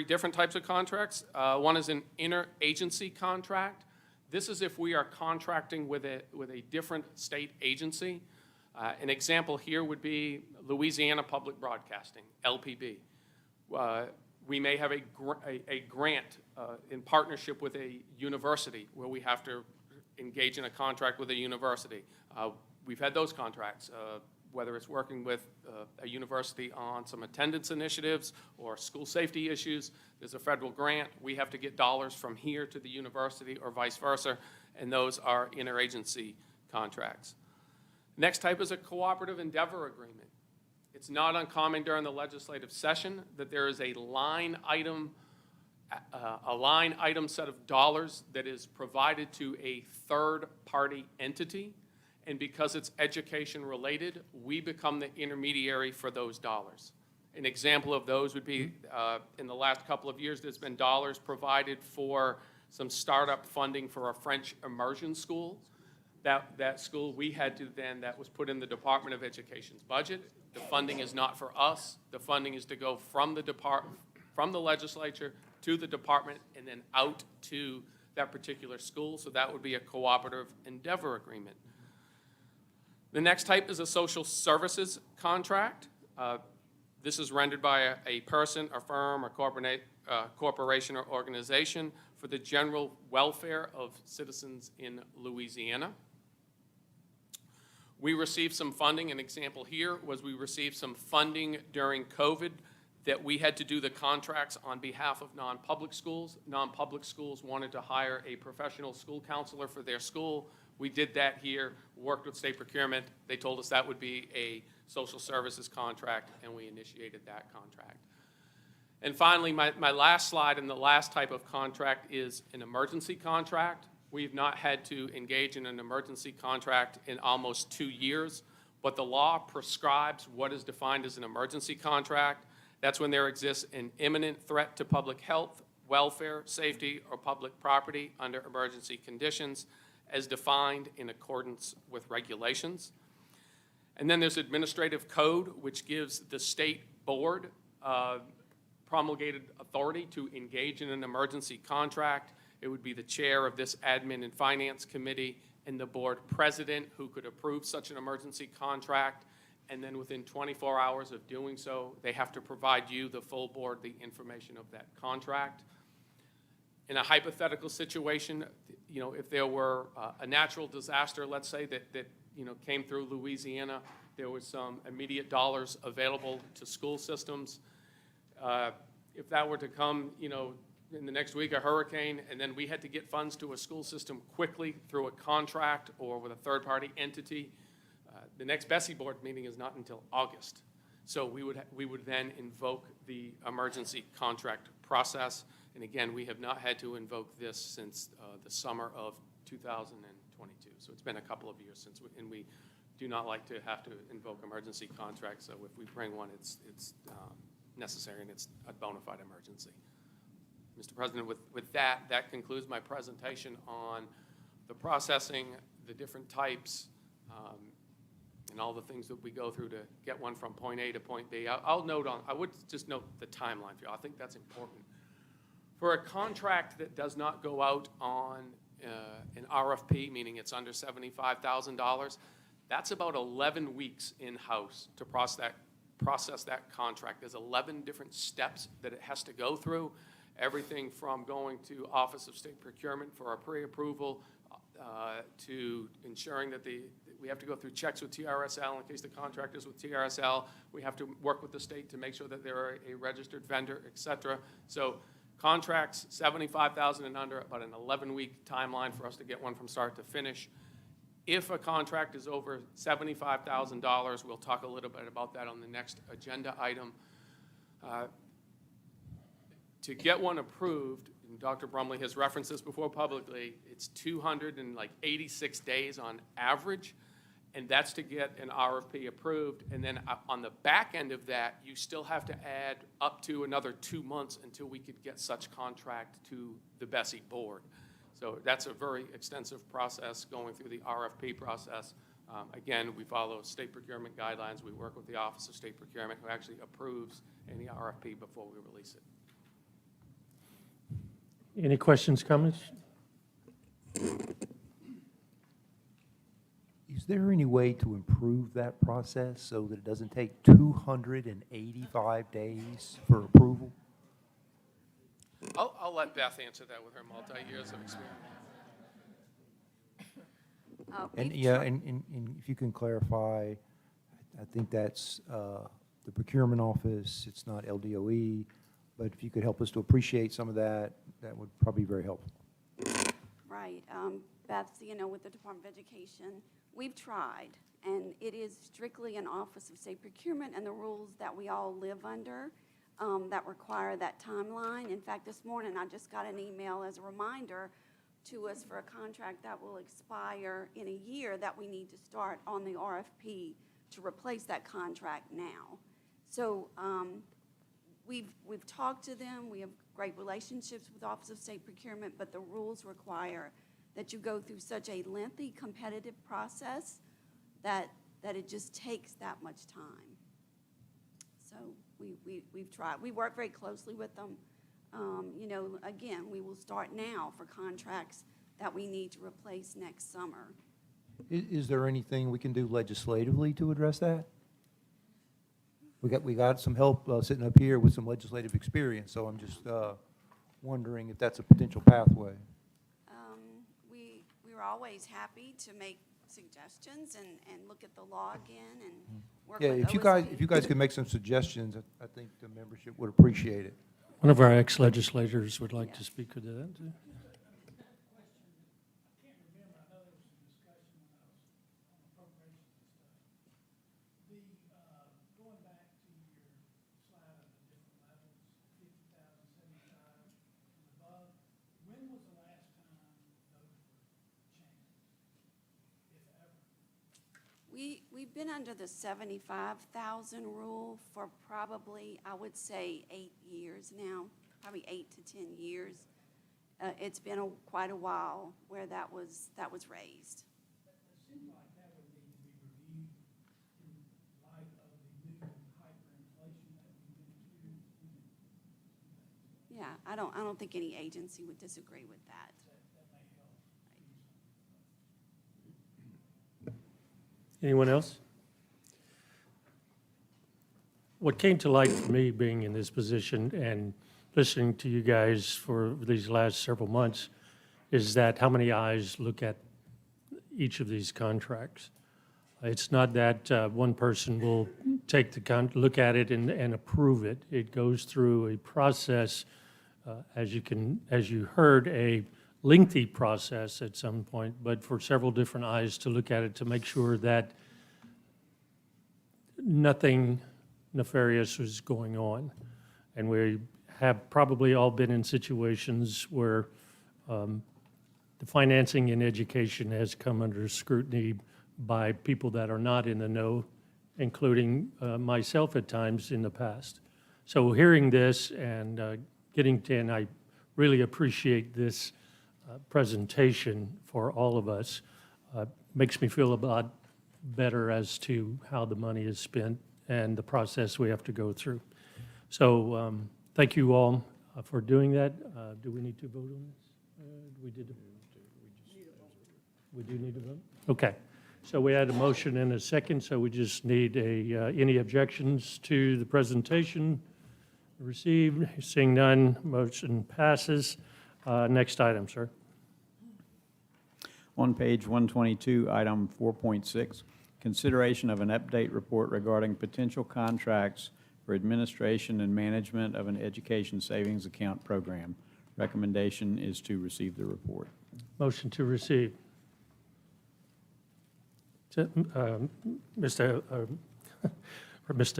[SPEAKER 9] different types of contracts. One is an interagency contract. This is if we are contracting with a different state agency. An example here would be Louisiana Public Broadcasting, LPB. We may have a grant in partnership with a university where we have to engage in a contract with a university. We've had those contracts, whether it's working with a university on some attendance initiatives or school safety issues. There's a federal grant. We have to get dollars from here to the university or vice versa, and those are interagency contracts. Next type is a cooperative endeavor agreement. It's not uncommon during the legislative session that there is a line item set of dollars that is provided to a third-party entity, and because it's education related, we become the intermediary for those dollars. An example of those would be in the last couple of years, there's been dollars provided for some startup funding for a French immersion school. That school we had to then, that was put in the Department of Education's budget. The funding is not for us. The funding is to go from the legislature to the department and then out to that particular school. So that would be a cooperative endeavor agreement. The next type is a social services contract. This is rendered by a person, a firm, or corporation or organization for the general welfare of citizens in Louisiana. We received some funding. An example here was we received some funding during COVID that we had to do the contracts on behalf of non-public schools. Non-public schools wanted to hire a professional school counselor for their school. We did that here, worked with state procurement. They told us that would be a social services contract, and we initiated that contract. And finally, my last slide and the last type of contract is an emergency contract. We've not had to engage in an emergency contract in almost 2 years, but the law prescribes what is defined as an emergency contract. That's when there exists an imminent threat to public health, welfare, safety, or public property under emergency conditions as defined in accordance with regulations. And then there's administrative code, which gives the state board promulgated authority to engage in an emergency contract. It would be the chair of this Admin and Finance Committee and the board president who could approve such an emergency contract. and then within 24 hours of doing so, they have to provide you, the full board, the information of that contract. In a hypothetical situation, if there were a natural disaster, let's say, that came through Louisiana, there was some immediate dollars available to school systems. If that were to come, in the next week, a hurricane, and then we had to get funds to a school system quickly through a contract or with a third-party entity, the next Bessie Board meeting is not until August. So we would then invoke the emergency contract process. And again, we have not had to invoke this since the summer of 2022. So it's been a couple of years since, and we do not like to have to invoke emergency contracts. So if we bring one, it's necessary and it's a bona fide emergency. Mr. President, with that concludes my presentation on the processing, the different types, and all the things that we go through to get one from point A to point B. I would just note the timeline for you. I think that's important. For a contract that does not go out on an RFP, meaning it's under $75,000, that's about 11 weeks in-house to process that contract. There's 11 different steps that it has to go through. Everything from going to Office of State Procurement for a pre-approval to ensuring that we have to go through checks with TRSL in case the contract is with TRSL. We have to work with the state to make sure that they're a registered vendor, et cetera. So contracts, $75,000 and under, about an 11-week timeline for us to get one from start to finish. If a contract is over $75,000, we'll talk a little bit about that on the next agenda item. To get one approved, and Dr. Brumley has referenced this before publicly, it's 286 days on average, and that's to get an RFP approved. And then on the back end of that, you still have to add up to another 2 months until we could get such contract to the Bessie board. So that's a very extensive process going through the RFP process. Again, we follow state procurement guidelines. We work with the Office of State Procurement, who actually approves any RFP before we release it.
[SPEAKER 1] Any questions, comments?
[SPEAKER 7] Is there any way to improve that process so that it doesn't take 285 days for approval?
[SPEAKER 9] I'll let Beth answer that with her multi-years of experience.
[SPEAKER 7] And, yeah, and if you can clarify, I think that's the procurement office, it's not LDOE, but if you could help us to appreciate some of that, that would probably be very helpful.
[SPEAKER 10] Right. Beth, with the Department of Education, we've tried, and it is strictly an Office of State Procurement and the rules that we all live under that require that timeline. In fact, this morning I just got an email as a reminder to us for a contract that will expire in a year that we need to start on the RFP to replace that contract now. So we've talked to them. We have great relationships with the Office of State Procurement, but the rules require that you go through such a lengthy competitive process that it just takes that much time. So we've tried. We work very closely with them. Again, we will start now for contracts that we need to replace next summer.
[SPEAKER 7] Is there anything we can do legislatively to address that? We got some help sitting up here with some legislative experience, so I'm just wondering if that's a potential pathway.
[SPEAKER 10] We're always happy to make suggestions and look at the law again and work
[SPEAKER 7] Yeah,
[SPEAKER 10] with
[SPEAKER 7] if you guys could make some suggestions, I think the membership would appreciate it.
[SPEAKER 1] One of our ex-legislators would like to speak to that, too.
[SPEAKER 10] We've been under the 75,000 rule for probably, I would say, 8 years now, probably 8 to 10 years. It's been quite a while where that was raised.
[SPEAKER 11] It seems like that would need to be reviewed in light of the new hyperinflation that we've been experiencing.
[SPEAKER 10] Yeah, I don't think any agency would disagree with that.
[SPEAKER 11] That may help.
[SPEAKER 1] Anyone else? what came to light for me being in this position and listening to you guys for these last several months is that how many eyes look at each of these contracts. It's not that one person will take look at it and approve it. It goes through a process, as you heard, a lengthy process at some point, but for several different eyes to look at it to make sure that nothing nefarious was going on. And we have probably all been in situations where the financing in education has come under scrutiny by people that are not in the know, including myself at times in the past. So hearing this and and I really appreciate this presentation for all of us, makes me feel a lot better as to how the money is spent and the process we have to go through. So thank you all for doing that. Do we need to vote on this? We do need to vote? Okay. So we had a motion and a second, so we just need any objections to the presentation received? Seeing none, motion passes. Next item, sir.
[SPEAKER 4] On page 122, item 4.6, consideration of an update report regarding potential contracts for administration and management of an education savings account program. Recommendation is to receive the report.
[SPEAKER 1] Motion to receive. Mr.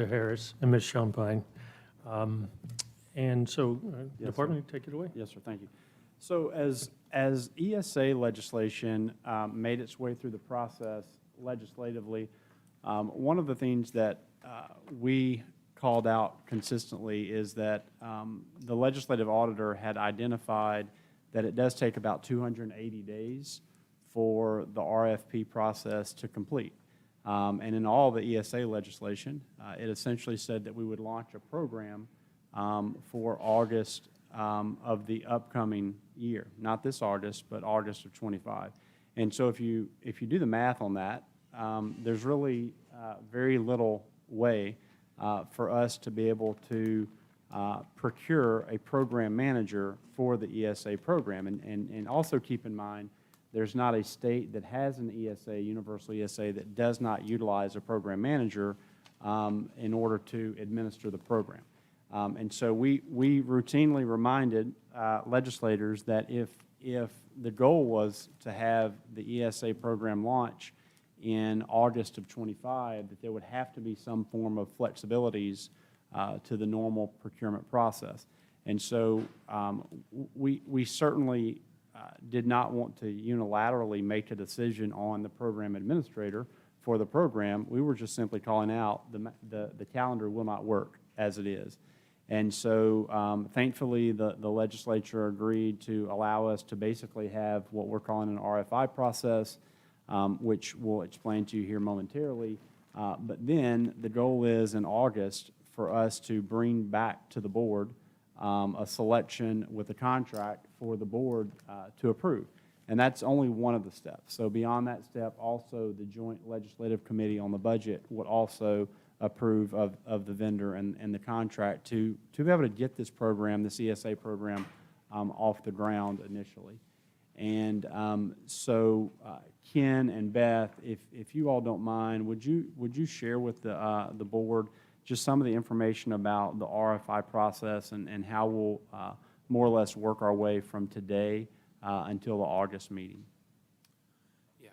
[SPEAKER 1] Harris and Ms. Champagne. And so,
[SPEAKER 8] Yes,
[SPEAKER 1] Department, take it away.
[SPEAKER 8] Yes, sir, thank you. So as ESA legislation made its way through the process legislatively, one of the things that we called out consistently is that the legislative auditor had identified that it does take about 280 days for the RFP process to complete. And in all the ESA legislation, it essentially said that we would launch a program for August of the upcoming year, not this August, but August of '25. And so if you do the math on that, there's really very little way for us to be able to procure a program manager for the ESA program. And also keep in mind, there's not a state that has an ESA, universal ESA, that does not utilize a program manager in order to administer the program. And so we routinely reminded legislators that if the goal was to have the ESA program launch in August of '25, that there would have to be some form of flexibilities to the normal procurement process. And so we certainly did not want to unilaterally make a decision on the program administrator for the program. We were just simply calling out the calendar will not work as it is. And so thankfully, the legislature agreed to allow us to basically have what we're calling an RFI process, which we'll explain to you here momentarily. But then the goal is in August for us to bring back to the board a selection with a contract for the board to approve. And that's only one of the steps. So beyond that step, also the Joint Legislative Committee on the Budget would also approve of the vendor and the contract to be able to get this program, this ESA program, off the ground initially. And so Ken and Beth, if you all don't mind, would you share with the board just some of the information about the RFI process and how we'll more or less work our way from today until the August meeting?
[SPEAKER 9] Yeah.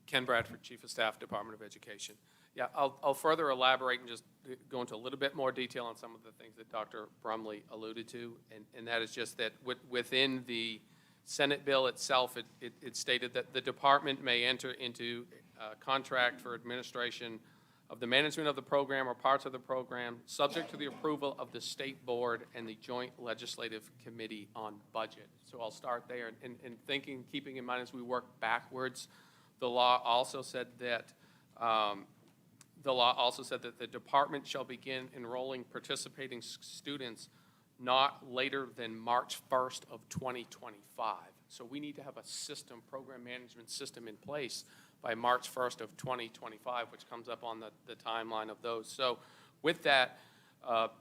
[SPEAKER 9] Ken Bradford, Chief of Staff, Department of Education. Yeah, I'll further elaborate and just go into a little bit more detail on some of the things that Dr. Brumley alluded to, and that is just that within the Senate bill itself, it stated that the department may enter into a contract for administration of the management of the program or parts of the program, subject to the approval of the State Board and the Joint Legislative Committee on Budget. So I'll start there, and keeping in mind as we work backwards, the law also said that the department shall begin enrolling participating students not later than March 1st of 2025. So we need to have a system, program management system in place by March 1st of 2025, which comes up on the timeline of those. So with that,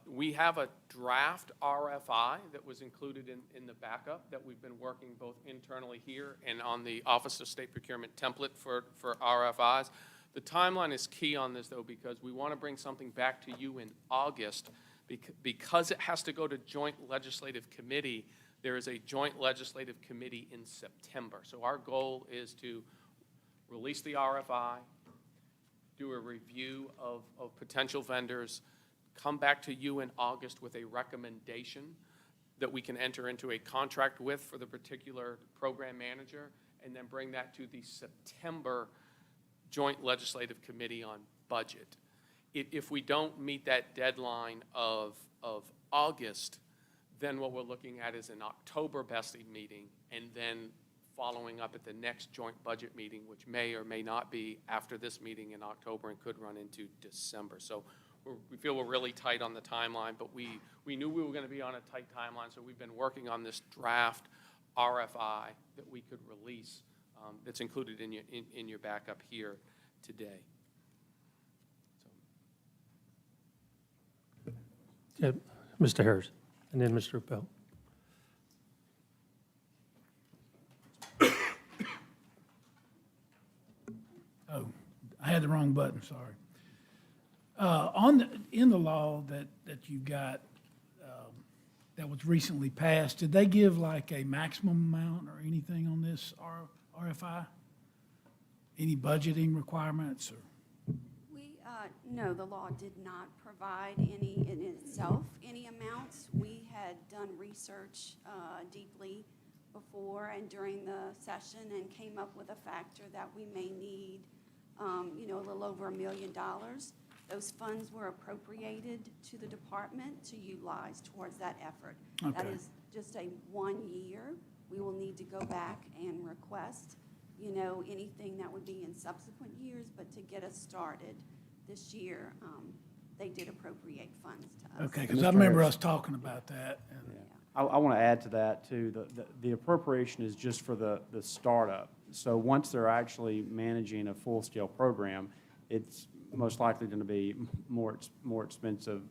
[SPEAKER 9] We have a draft RFI that was included in the backup that we've been working both internally here and on the Office of State Procurement template for RFIs. The timeline is key on this, though, because we want to bring something back to you in August. Because it has to go to joint legislative committee, there is a joint legislative committee in September. So our goal is to release the RFI, do a review of potential vendors, come back to you in August with a recommendation that we can enter into a contract with for the particular program manager, and then bring that to the September Joint Legislative Committee on Budget. If we don't meet that deadline of August, then what we're looking at is an October BESI meeting, and then following up at the next joint budget meeting, which may or may not be after this meeting in October and could run into December. So we feel we're really tight on the timeline, but we knew we were going to be on a tight timeline, so we've been working on this draft RFI that we could release that's included in your backup here today.
[SPEAKER 1] Yeah, Mr. Harris, and then Mr. Appel.
[SPEAKER 11] Oh, I had the wrong button, sorry. In the law that you got, that was recently passed, did they give like a maximum amount or anything on this RFI? Any budgeting requirements or?
[SPEAKER 10] No, the law did not provide any in itself, any amounts. We had done research deeply before and during the session and came up with a factor that we may need, a little over $1 million. Those funds were appropriated to the department to utilize towards that effort. That
[SPEAKER 11] Okay.
[SPEAKER 10] is just a 1 year. We will need to go back and request, anything that would be in subsequent years, but to get us started this year, they did appropriate funds to us.
[SPEAKER 11] Okay, because
[SPEAKER 8] Mr.
[SPEAKER 11] I remember
[SPEAKER 8] Harris.
[SPEAKER 11] us talking about that. And
[SPEAKER 8] I want to add to that, too. The appropriation is just for the startup. So once they're actually managing a full-scale program, it's most likely going to be more expensive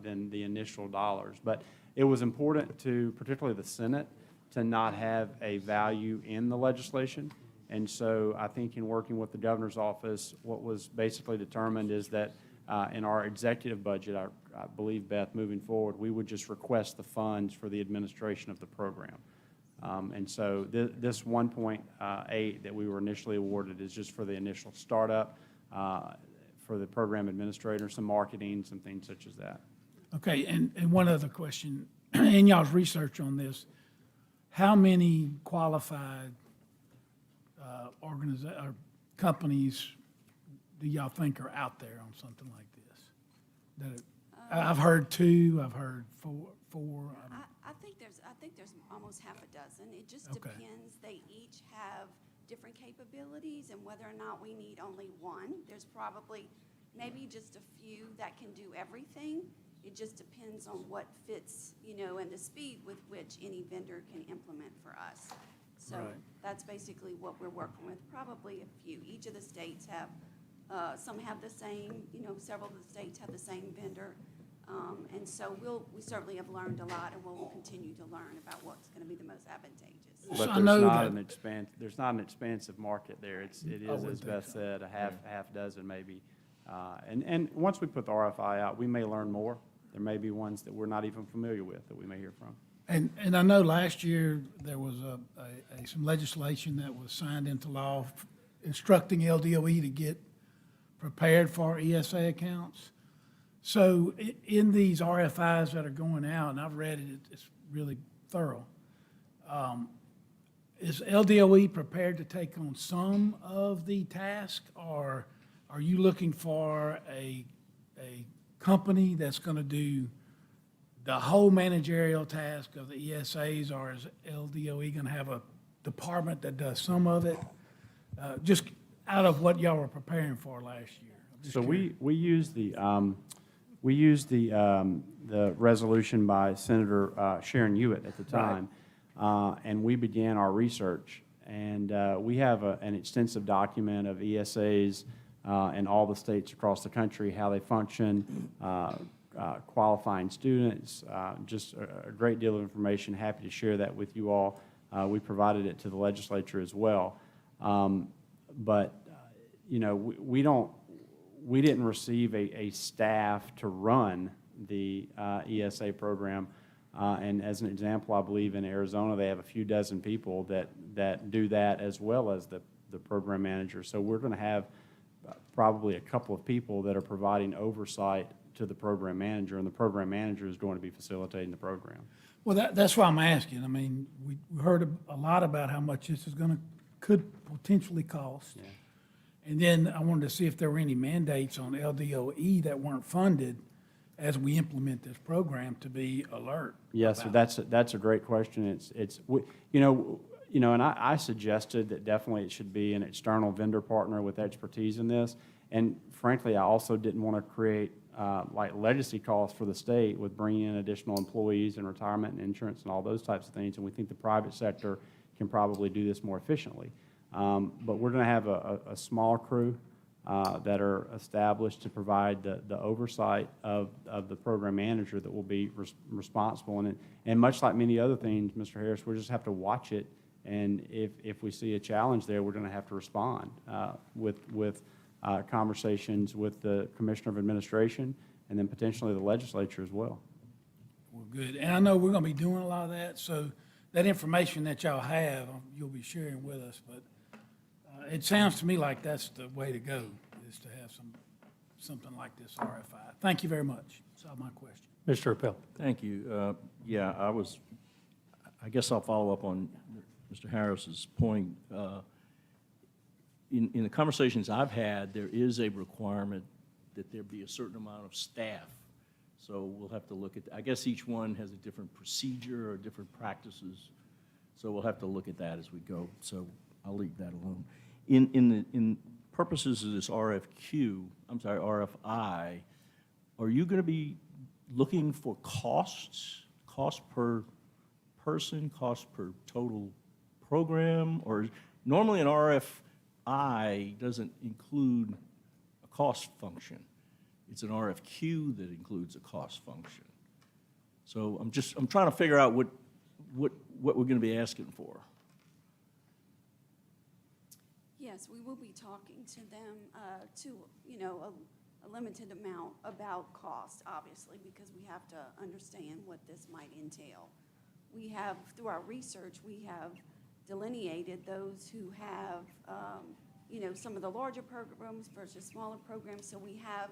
[SPEAKER 8] than the initial dollars. But it was important to, particularly the Senate, to not have a value in the legislation. And so I think in working with the governor's office, what was basically determined is that in our executive budget, I believe, Beth, moving forward, we would just request the funds for the administration of the program. And so this 1.8 that we were initially awarded is just for the initial startup, for the program administrator, some marketing, some things such as that.
[SPEAKER 11] Okay, and one other question. In y'all's research on this, how many qualified or companies do y'all think are out there on something like this? I've heard 2, I've heard 4.
[SPEAKER 10] I think there's almost half a dozen. It just
[SPEAKER 11] Okay.
[SPEAKER 10] depends. They each have different capabilities, and whether or not we need only one. There's probably maybe just a few that can do everything. It just depends on what fits, and the speed with which any vendor can implement for us. So
[SPEAKER 11] Right.
[SPEAKER 10] that's basically what we're working with, probably a few. Each of the states have, some have the same, several of the states have the same vendor. And so we certainly have learned a lot, and we'll continue to learn about what's going to be the most advantageous.
[SPEAKER 11] So
[SPEAKER 8] But
[SPEAKER 11] I know
[SPEAKER 8] there's not an expansive market there. It is,
[SPEAKER 11] wouldn't
[SPEAKER 8] as
[SPEAKER 11] think
[SPEAKER 8] Beth
[SPEAKER 11] so.
[SPEAKER 8] said, a half dozen maybe. And once we put the RFI out, we may learn more. There may be ones that we're not even familiar with that we may hear from.
[SPEAKER 11] And I know last year there was some legislation that was signed into law instructing LDOE to get prepared for ESA accounts. So in these RFIs that are going out, and I've read it, it's really thorough. Is LDOE prepared to take on some of the task, or are you looking for a company that's going to do the whole managerial task of the ESAs, or is LDOE going to have a department that does some of it? Just out of what y'all were preparing for last year. I'm just
[SPEAKER 8] So
[SPEAKER 11] curious.
[SPEAKER 8] we used the resolution by Senator Sharon Hewitt at the time, and we began our research. And we have an extensive document of ESAs in all the states across the country, how they function, qualifying students, just a great deal of information. Happy to share that with you all. We provided it to the legislature as well. But, you know, we didn't receive a staff to run the ESA program. And as an example, I believe in Arizona, they have a few dozen people that do that as well as the program manager. So we're going to have probably a couple of people that are providing oversight to the program manager, and the program manager is going to be facilitating the program.
[SPEAKER 11] Well, that's why I'm asking. I mean, we heard a lot about how much this is could potentially cost. And then I wanted to see if there were any mandates on LDOE that weren't funded as we implement this program to be alert.
[SPEAKER 8] Yes, sir, that's a great question. And I suggested that definitely it should be an external vendor partner with expertise in this. And frankly, I also didn't want to create like legacy costs for the state with bringing in additional employees and retirement and insurance and all those types of things. And we think the private sector can probably do this more efficiently. But we're going to have a small crew that are established to provide the oversight of the program manager that will be responsible. And much like many other things, Mr. Harris, we'll just have to watch it. And if we see a challenge there, we're going to have to respond with conversations with the Commissioner of Administration and then potentially the legislature as well.
[SPEAKER 11] Well, good. And I know we're going to be doing a lot of that, so that information that y'all have, you'll be sharing with us. But it sounds to me like that's the way to go, is to have something like this RFI. Thank you very much. That's all my question.
[SPEAKER 1] Mr. Appel.
[SPEAKER 12] Thank you. Yeah, I guess I'll follow up on Mr. Harris's point. In the conversations I've had, there is a requirement that there be a certain amount of staff. So we'll have to look at, I guess each one has a different procedure or different practices. So we'll have to look at that as we go. So I'll leave that alone. In purposes of this RFI, are you going to be looking for costs, cost per person, cost per total program? Or normally an RFI doesn't include a cost function. It's an RFQ that includes a cost function. So I'm trying to figure out what we're going to be asking for.
[SPEAKER 10] Yes, we will be talking to them, a limited amount about cost, obviously, because we have to understand what this might entail. We have, through our research, we have delineated those who have, some of the larger programs versus smaller programs. So we have,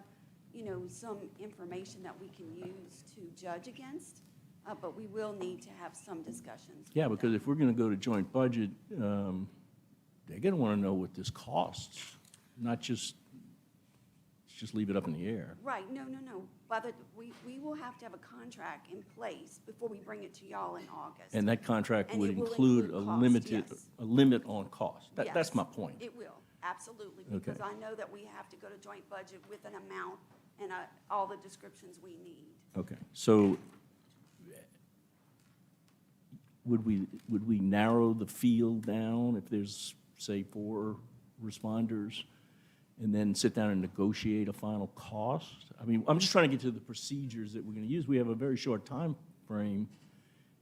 [SPEAKER 10] some information that we can use to judge against, but we will need to have some discussions.
[SPEAKER 12] Yeah, because if we're going to go to joint budget, they're going to want to know what this costs, not just leave it up in the air.
[SPEAKER 10] Right, no. We will have to have a contract in place before we bring it to y'all in August.
[SPEAKER 12] And that contract
[SPEAKER 10] And
[SPEAKER 12] would
[SPEAKER 10] it will
[SPEAKER 12] include
[SPEAKER 10] cost, yes.
[SPEAKER 12] a limit on cost. That's
[SPEAKER 10] Yes,
[SPEAKER 12] my point.
[SPEAKER 10] It will, absolutely,
[SPEAKER 12] Okay.
[SPEAKER 10] because I know that we have to go to joint budget with an amount and all the descriptions we need.
[SPEAKER 12] Okay, so would we narrow the field down if there's, say, 4 responders, and then sit down and negotiate a final cost? I mean, I'm just trying to get to the procedures that we're going to use. We have a very short time frame,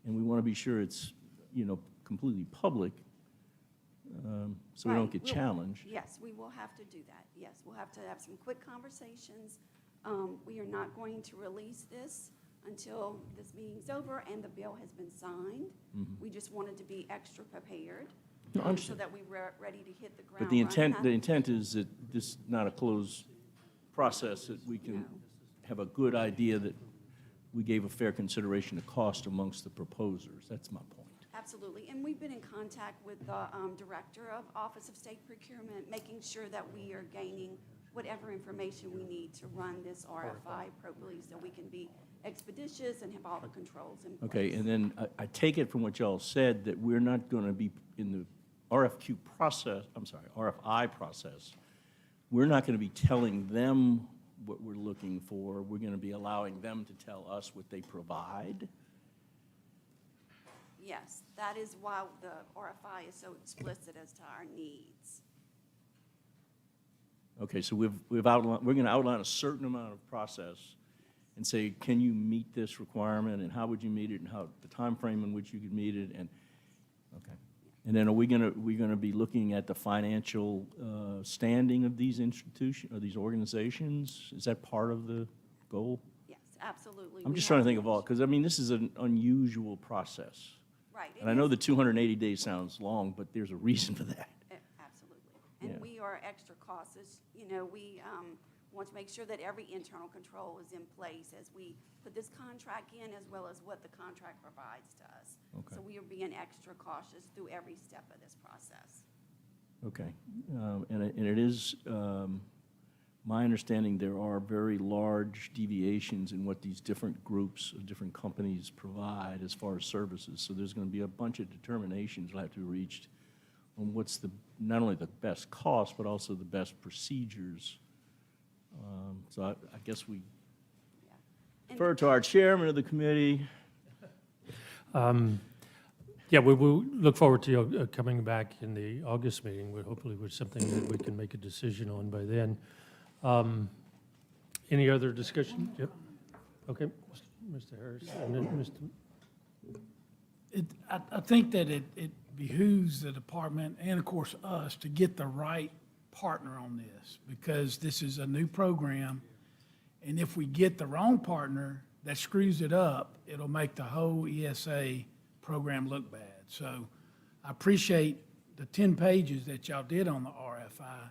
[SPEAKER 12] and we want to be sure it's, completely public, so we don't
[SPEAKER 10] Right,
[SPEAKER 12] get
[SPEAKER 10] we'll-
[SPEAKER 12] challenged.
[SPEAKER 10] Yes, we will have to do that, yes. We'll have to have some quick conversations. We are not going to release this until this meeting's over and the bill has been signed. We just wanted to be extra prepared.
[SPEAKER 12] No, I
[SPEAKER 10] so
[SPEAKER 12] understand.
[SPEAKER 10] that we were ready to hit the ground
[SPEAKER 12] But the
[SPEAKER 10] running.
[SPEAKER 12] intent is that this is not a closed process, that we can have a good idea that we gave a fair consideration to cost amongst the proposers. That's my point.
[SPEAKER 10] Absolutely, and we've been in contact with the Director of Office of State Procurement, making sure that we are gaining whatever information we need to run this RFI appropriately so we can be expeditious and have all the controls in place.
[SPEAKER 12] Okay, and then I take it from what y'all said that we're not going to be in the RFI process, we're not going to be telling them what we're looking for. We're going to be allowing them to tell us what they provide.
[SPEAKER 10] Yes, that is why the RFI is so explicit as to our needs.
[SPEAKER 12] Okay, so we're going to outline a certain amount of process, and say, can you meet this requirement, and how would you meet it, and how, the time frame in which you could meet it, and, okay. And then are we gonna be looking at the financial standing of these institutions, or these organizations? Is that part of the goal?
[SPEAKER 10] Yes, absolutely.
[SPEAKER 12] I'm
[SPEAKER 10] We
[SPEAKER 12] just
[SPEAKER 10] have
[SPEAKER 12] trying to
[SPEAKER 10] to
[SPEAKER 12] think of all,
[SPEAKER 10] make
[SPEAKER 12] because, I mean, this is an unusual process.
[SPEAKER 10] Right. it
[SPEAKER 12] And I know
[SPEAKER 10] is.
[SPEAKER 12] the 280 days sounds long, but there's a reason for that.
[SPEAKER 10] Absolutely.
[SPEAKER 12] Yeah.
[SPEAKER 10] And we are extra cautious. You know, we want to make sure that every internal control is in place as we put this contract in, as well as what the contract provides to us.
[SPEAKER 12] Okay.
[SPEAKER 10] So we are being extra cautious through every step of this process.
[SPEAKER 12] Okay. And it is, my understanding, there are very large deviations in what these different groups of different companies provide as far as services. So there's going to be a bunch of determinations that have to be reached on what's the, not only the best cost, but also the best procedures. So I guess we
[SPEAKER 10] Yeah. And
[SPEAKER 12] defer to our chairman of the committee.
[SPEAKER 1] Yeah, we will look forward to you coming back in the August meeting, hopefully with something that we can make a decision on by then. Any other discussion? Yep. Okay, Mr. Harris, and then Mr.
[SPEAKER 11] I think that it behooves the department and, of course, us to get the right partner on this, because this is a new program, and if we get the wrong partner that screws it up, it'll make the whole ESA program look bad. So I appreciate the 10 pages that y'all did on the RFI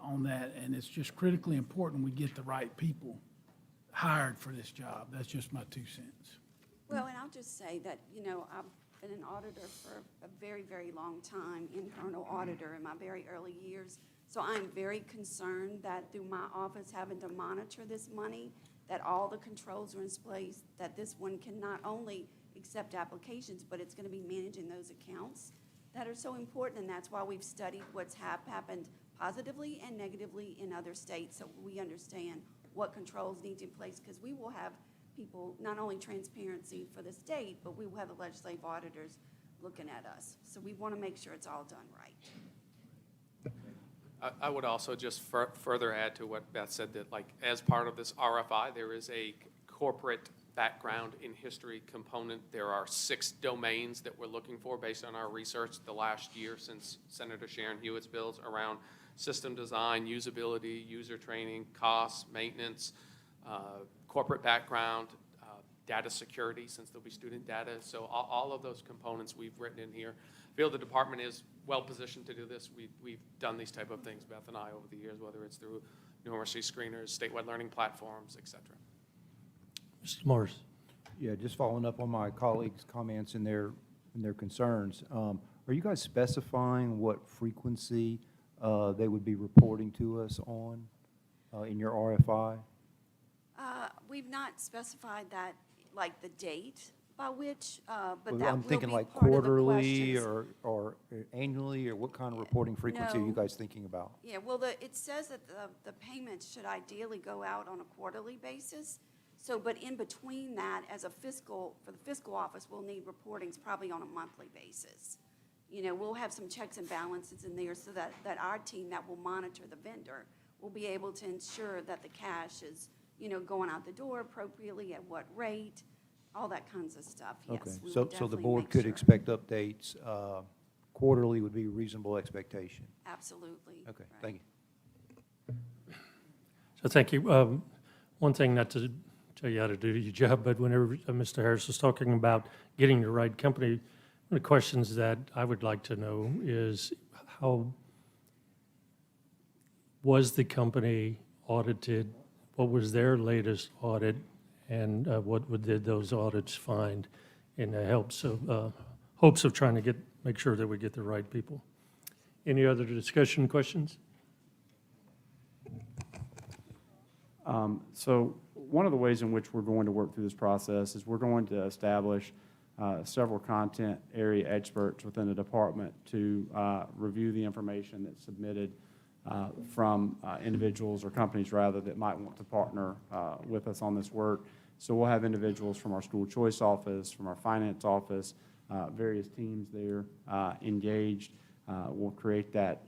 [SPEAKER 11] on that, and it's just critically important we get the right people hired for this job. That's just my 2 cents.
[SPEAKER 10] Well, and I'll just say that, you know, I've been an auditor for a very, very long time, internal auditor in my very early years. So I'm very concerned that through my office having to monitor this money, that all the controls are in place, that this one can not only accept applications, but it's going to be managing those accounts that are so important. And that's why we've studied what's happened positively and negatively in other states, so we understand what controls need to be in place, because we will have people, not only transparency for the state, but we will have the legislative auditors looking at us. So we want to make sure it's all done right.
[SPEAKER 9] I would also just further add to what Beth said, that like as part of this RFI, there is a corporate background in history component. There are 6 domains that we're looking for based on our research the last year since Senator Sharon Hewitt's bills around system design, usability, user training, costs, maintenance, corporate background, data security, since there'll be student data. So all of those components we've written in here. I feel the department is well-positioned to do this. We've done these type of things, Beth and I, over the years, whether it's through numeracy screeners, statewide learning platforms, et cetera.
[SPEAKER 1] Mr. Morris.
[SPEAKER 7] Yeah, just following up on my colleagues' comments and their concerns. Are you guys specifying what frequency they would be reporting to us on in your RFI?
[SPEAKER 10] We've not specified that, like the date by which, but
[SPEAKER 7] Well,
[SPEAKER 10] that
[SPEAKER 7] I'm
[SPEAKER 10] will
[SPEAKER 7] thinking
[SPEAKER 10] be
[SPEAKER 7] like
[SPEAKER 10] part of the
[SPEAKER 7] quarterly
[SPEAKER 10] questions.
[SPEAKER 7] or annually, or what kind of reporting frequency are you
[SPEAKER 10] No.
[SPEAKER 7] guys thinking about?
[SPEAKER 10] Yeah, well, it says that the payments should ideally go out on a quarterly basis. So, but in between that, for the fiscal office, we'll need reportings probably on a monthly basis. You know, we'll have some checks and balances in there so that our team that will monitor the vendor will be able to ensure that the cash is, you know, going out the door appropriately, at what rate, all that kinds of stuff.
[SPEAKER 7] Okay,
[SPEAKER 10] Yes, we will
[SPEAKER 7] so the
[SPEAKER 10] definitely
[SPEAKER 7] board
[SPEAKER 10] make
[SPEAKER 7] could
[SPEAKER 10] sure.
[SPEAKER 7] expect updates, quarterly would be a reasonable expectation.
[SPEAKER 10] Absolutely.
[SPEAKER 7] Okay,
[SPEAKER 10] right.
[SPEAKER 7] thank you.
[SPEAKER 1] So thank you. One thing, not to tell you how to do your job, but whenever Mr. Harris was talking about getting the right company, one of the questions that I would like to know is how was the company audited? What was their latest audit? And what did those audits find in the hopes of trying to make sure that we get the right people? Any other discussion, questions?
[SPEAKER 8] So one of the ways in which we're going to work through this process is we're going to establish several content area experts within the department to review the information that's submitted from individuals or companies, rather, that might want to partner with us on this work. So we'll have individuals from our school choice office, from our finance office, various teams there engaged. We'll create that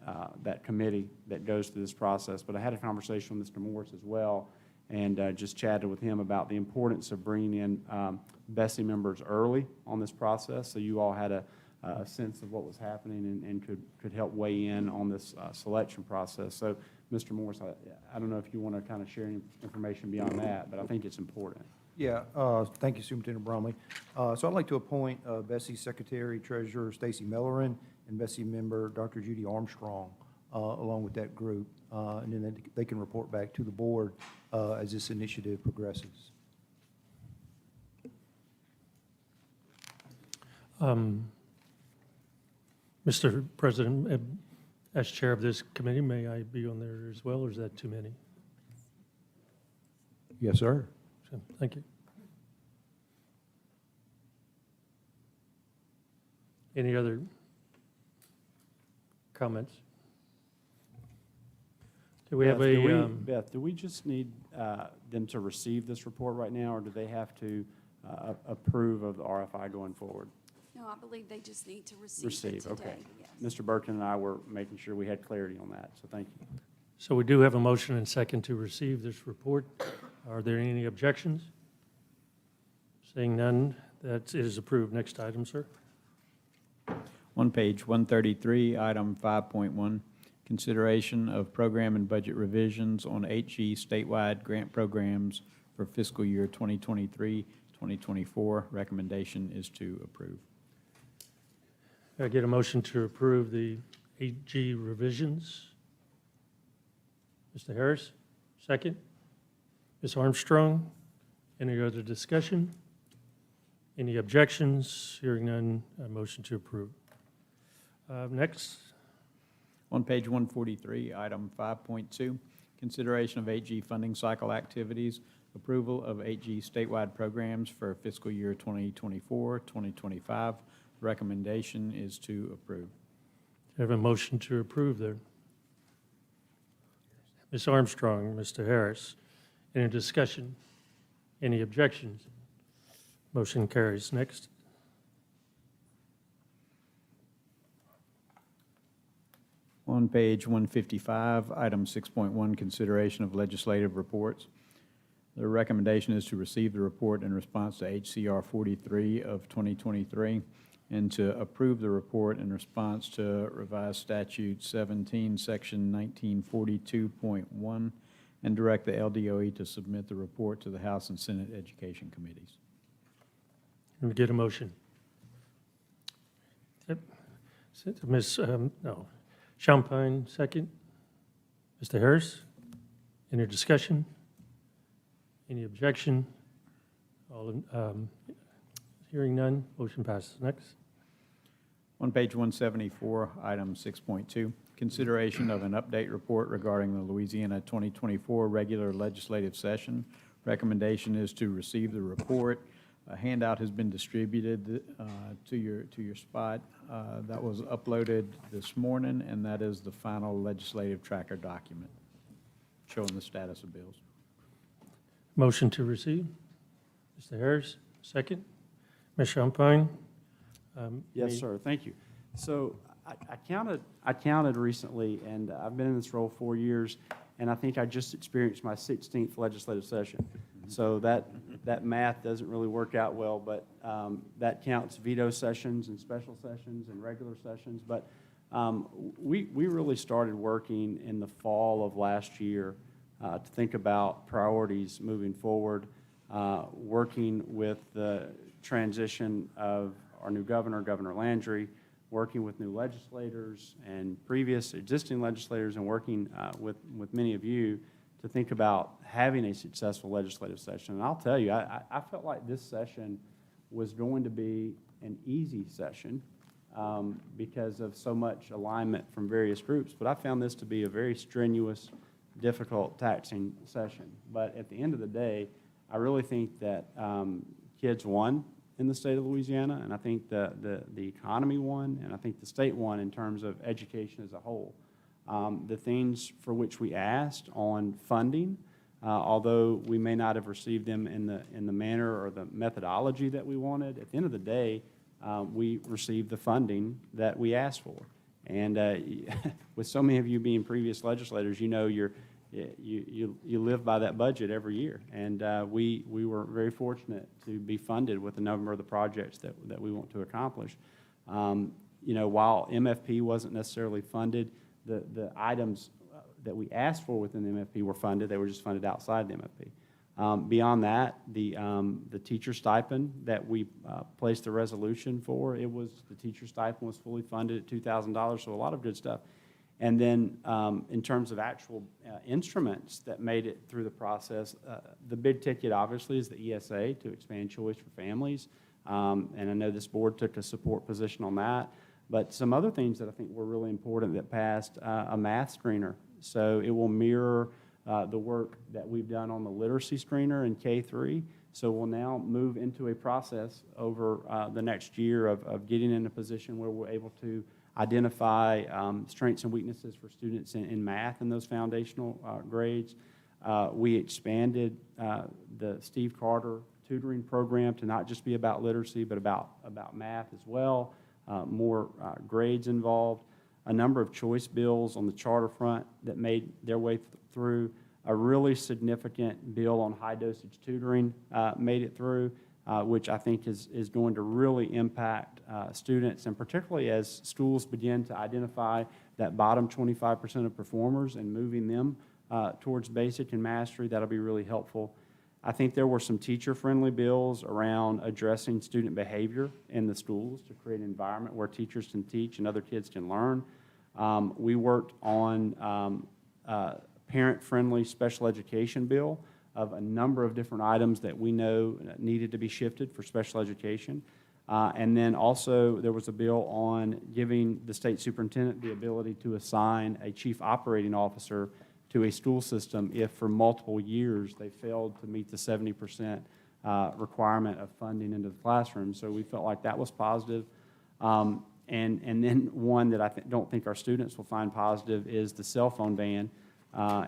[SPEAKER 8] committee that goes through this process. But I had a conversation with Mr. Morris as well, and just chatted with him about the importance of bringing in BESI members early on this process, so you all had a sense of what was happening and could help weigh in on this selection process. So, Mr. Morris, I don't know if you want to kind of share any information beyond that, but I think it's important.
[SPEAKER 7] Yeah, thank you, Superintendent Bromley. So I'd like to appoint BESI Secretary Treasurer Stacy Mellerin and BESI member Dr. Judy Armstrong, along with that group. And then they can report back to the board as this initiative progresses.
[SPEAKER 1] Mr. President, as chair of this committee, may I be on there as well, or is that too many?
[SPEAKER 7] Yes, sir.
[SPEAKER 1] So, thank you. Any other comments? Do we have
[SPEAKER 8] Beth, do we just need them to receive this report right now, or do they have to approve of the RFI going forward?
[SPEAKER 10] No, I believe they just need to receive it today.
[SPEAKER 8] Okay.
[SPEAKER 10] Yes.
[SPEAKER 8] Mr. Burton and I were making sure we had clarity on that, so thank you.
[SPEAKER 1] So we do have a motion and second to receive this report. Are there any objections? Seeing none, that is approved. Next item, sir.
[SPEAKER 4] On page 133, item 5.1, consideration of program and budget revisions on HG statewide grant programs for fiscal year 2023-2024. Recommendation is to approve.
[SPEAKER 1] Can I get a motion to approve the 8G revisions? Mr. Harris, second. Ms. Armstrong, any other discussion? Any objections? Hearing none, a motion to approve. Next,
[SPEAKER 4] On page 143, item 5.2, consideration of 8G funding cycle activities, approval of 8G statewide programs for fiscal year 2024-2025. Recommendation is to approve.
[SPEAKER 1] I have a motion to approve there. Ms. Armstrong, Mr. Harris, any discussion? Any objections? Motion carries. Next.
[SPEAKER 4] On page 155, item 6.1, consideration of legislative reports. The recommendation is to receive the report in response to HCR 43 of 2023 and to approve the report in response to revised statute 17, section 1942.1, and direct the LDOE to submit the report to the House and Senate Education Committees.
[SPEAKER 1] Can we get a motion? Yep. Ms. Champagne, second. Mr. Harris, any discussion? Any objection? Hearing none, motion passes. Next.
[SPEAKER 4] On page 174, item 6.2, consideration of an update report regarding the Louisiana 2024 regular legislative session. Recommendation is to receive the report. A handout has been distributed to your spot. That was uploaded this morning, and that is the final legislative tracker document showing the status of bills.
[SPEAKER 1] Motion to receive. Mr. Harris, second. Ms. Champagne?
[SPEAKER 8] Yes, sir, thank you. So I counted recently, and I've been in this role 4 years, and I think I just experienced my 16th legislative session. So that math doesn't really work out well, but that counts veto sessions and special sessions and regular sessions. But we really started working in the fall of last year to think about priorities moving forward, working with the transition of our new governor, Governor Landry, working with new legislators and previous existing legislators, and working with many of you to think about having a successful legislative session. And I'll tell you, I felt like this session was going to be an easy session because of so much alignment from various groups, but I found this to be a very strenuous, difficult, taxing session. But at the end of the day, I really think that kids won in the state of Louisiana, and I think the economy won, and I think the state won in terms of education as a whole. The things for which we asked on funding, although we may not have received them in the manner or the methodology that we wanted, at the end of the day, we received the funding that we asked for. And with so many of you being previous legislators, you know you're you live by that budget every year. And we were very fortunate to be funded with a number of the projects that we want to accomplish. You know, while MFP wasn't necessarily funded, the items that we asked for within the MFP were funded. They were just funded outside the MFP. Beyond that, the teacher stipend that we placed the resolution for, the teacher stipend was fully funded at $2,000, so a lot of good stuff. And then in terms of actual instruments that made it through the process, the big ticket obviously is the ESA to expand choice for families. And I know this board took a support position on that. But some other things that I think were really important that passed, a math screener. So it will mirror the work that we've done on the literacy screener in K-3. So we'll now move into a process over the next year of getting in a position where we're able to identify strengths and weaknesses for students in math in those foundational grades. We expanded the Steve Carter tutoring program to not just be about literacy, but about math as well. More grades involved, a number of choice bills on the charter front that made their way through. A really significant bill on high-dosage tutoring made it through, which I think is going to really impact students, and particularly as schools begin to identify that bottom 25% of performers and moving them towards basic and mastery. That'll be really helpful. I think there were some teacher-friendly bills around addressing student behavior in the schools to create an environment where teachers can teach and other kids can learn. We worked on parent-friendly special education bill of a number of different items that we know needed to be shifted for special education. And then also there was a bill on giving the state superintendent the ability to assign a chief operating officer to a school system if for multiple years they failed to meet the 70% requirement of funding into the classroom. So we felt like that was positive. And then one that I don't think our students will find positive is the cell phone ban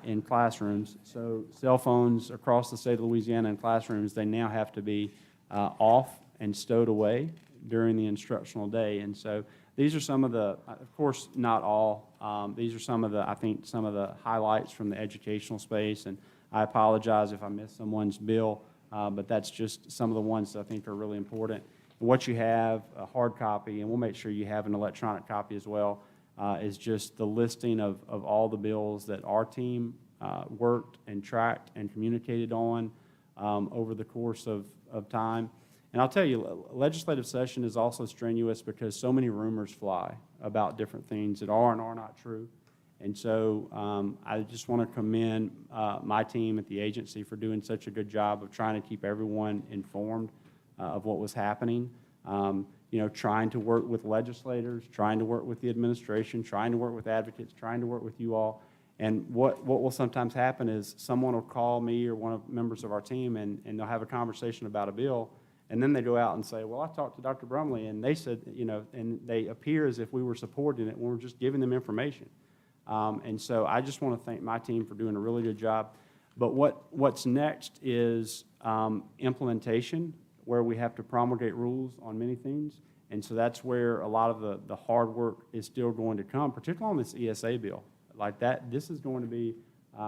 [SPEAKER 8] in classrooms. So cell phones across the state of Louisiana in classrooms, they now have to be off and stowed away during the instructional day. And so these are some of the, of course, not all, these are some of the, I think, some of the highlights from the educational space. And I apologize if I missed someone's bill, but that's just some of the ones that I think are really important. And what you have, a hard copy, and we'll make sure you have an electronic copy as well, is just the listing of all the bills that our team worked and tracked and communicated on over the course of time. And I'll tell you, legislative session is also strenuous because so many rumors fly about different things that are and are not true. And so I just want to commend my team at the agency for doing such a good job of trying to keep everyone informed of what was happening. You know, trying to work with legislators, trying to work with the administration, trying to work with advocates, trying to work with you all. And what will sometimes happen is someone will call me or one of members of our team and they'll have a conversation about a bill. And then they go out and say, well, I talked to Dr. Brumley and they said, you know, and they appear as if we were supporting it when we're just giving them information. And so I just want to thank my team for doing a really good job. But what's next is implementation, where we have to promulgate rules on many things. And so that's where a lot of the hard work is still going to come, particularly on this ESA bill. Like that, this is going to be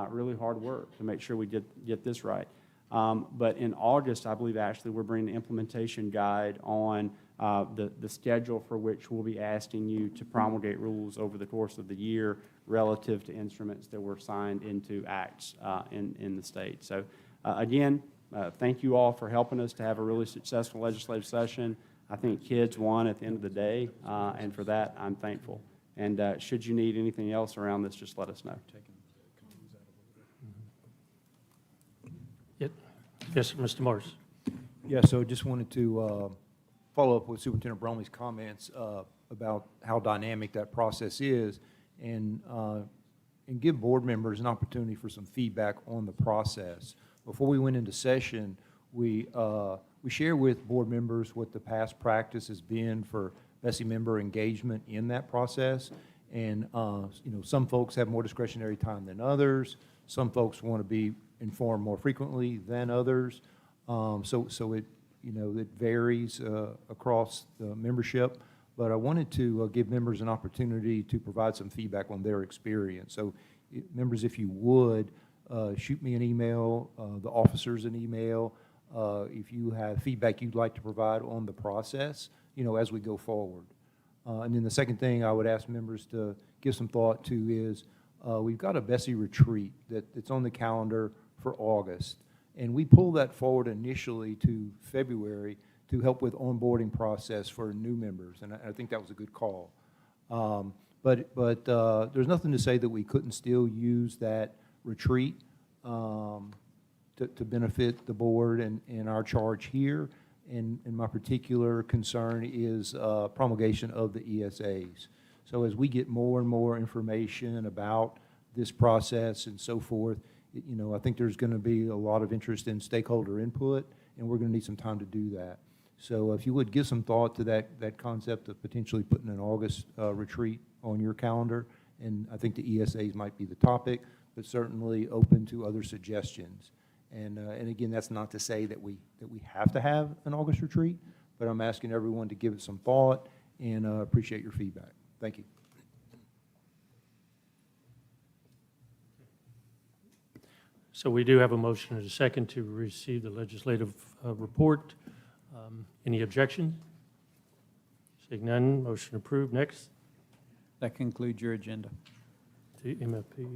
[SPEAKER 8] really hard work to make sure we get this right. But in August, I believe actually we're bringing the implementation guide on the schedule for which we'll be asking you to promulgate rules over the course of the year relative to instruments that were signed into acts in the state. So again, thank you all for helping us to have a really successful legislative session. I think kids won at the end of the day, and for that, I'm thankful. And should you need anything else around this, just let us know.
[SPEAKER 1] Yes, sir, Mr. Morris.
[SPEAKER 7] Yeah, so just wanted to follow up with Superintendent Bromley's comments about how dynamic that process is and give board members an opportunity for some feedback on the process. Before we went into session, we share with board members what the past practice has been for BESI member engagement in that process. And you know, some folks have more discretionary time than others. Some folks want to be informed more frequently than others. So it, you know, it varies across the membership. But I wanted to give members an opportunity to provide some feedback on their experience. So members, if you would, shoot me an email, the officers an email, if you have feedback you'd like to provide on the process, as we go forward. And then the second thing I would ask members to give some thought to is, we've got a Bessie retreat that's on the calendar for August. And we pulled that forward initially to February to help with onboarding process for new members, and I think that was a good call. But there's nothing to say that we couldn't still use that retreat to benefit the board and our charge here. And my particular concern is promulgation of the ESAs. So as we get more and more information about this process and so forth, I think there's going to be a lot of interest in stakeholder input, and we're going to need some time to do that. So if you would give some thought to that concept of potentially putting an August retreat on your calendar, and I think the ESAs might be the topic, but certainly open to other suggestions. And again, that's not to say that we have to have an August retreat, but I'm asking everyone to give it some thought and appreciate your feedback. Thank you.
[SPEAKER 1] So we do have a motion and a second to receive the legislative report. Any objection? Seeing none, motion approved. Next,
[SPEAKER 4] That concludes your agenda.
[SPEAKER 1] to MFP.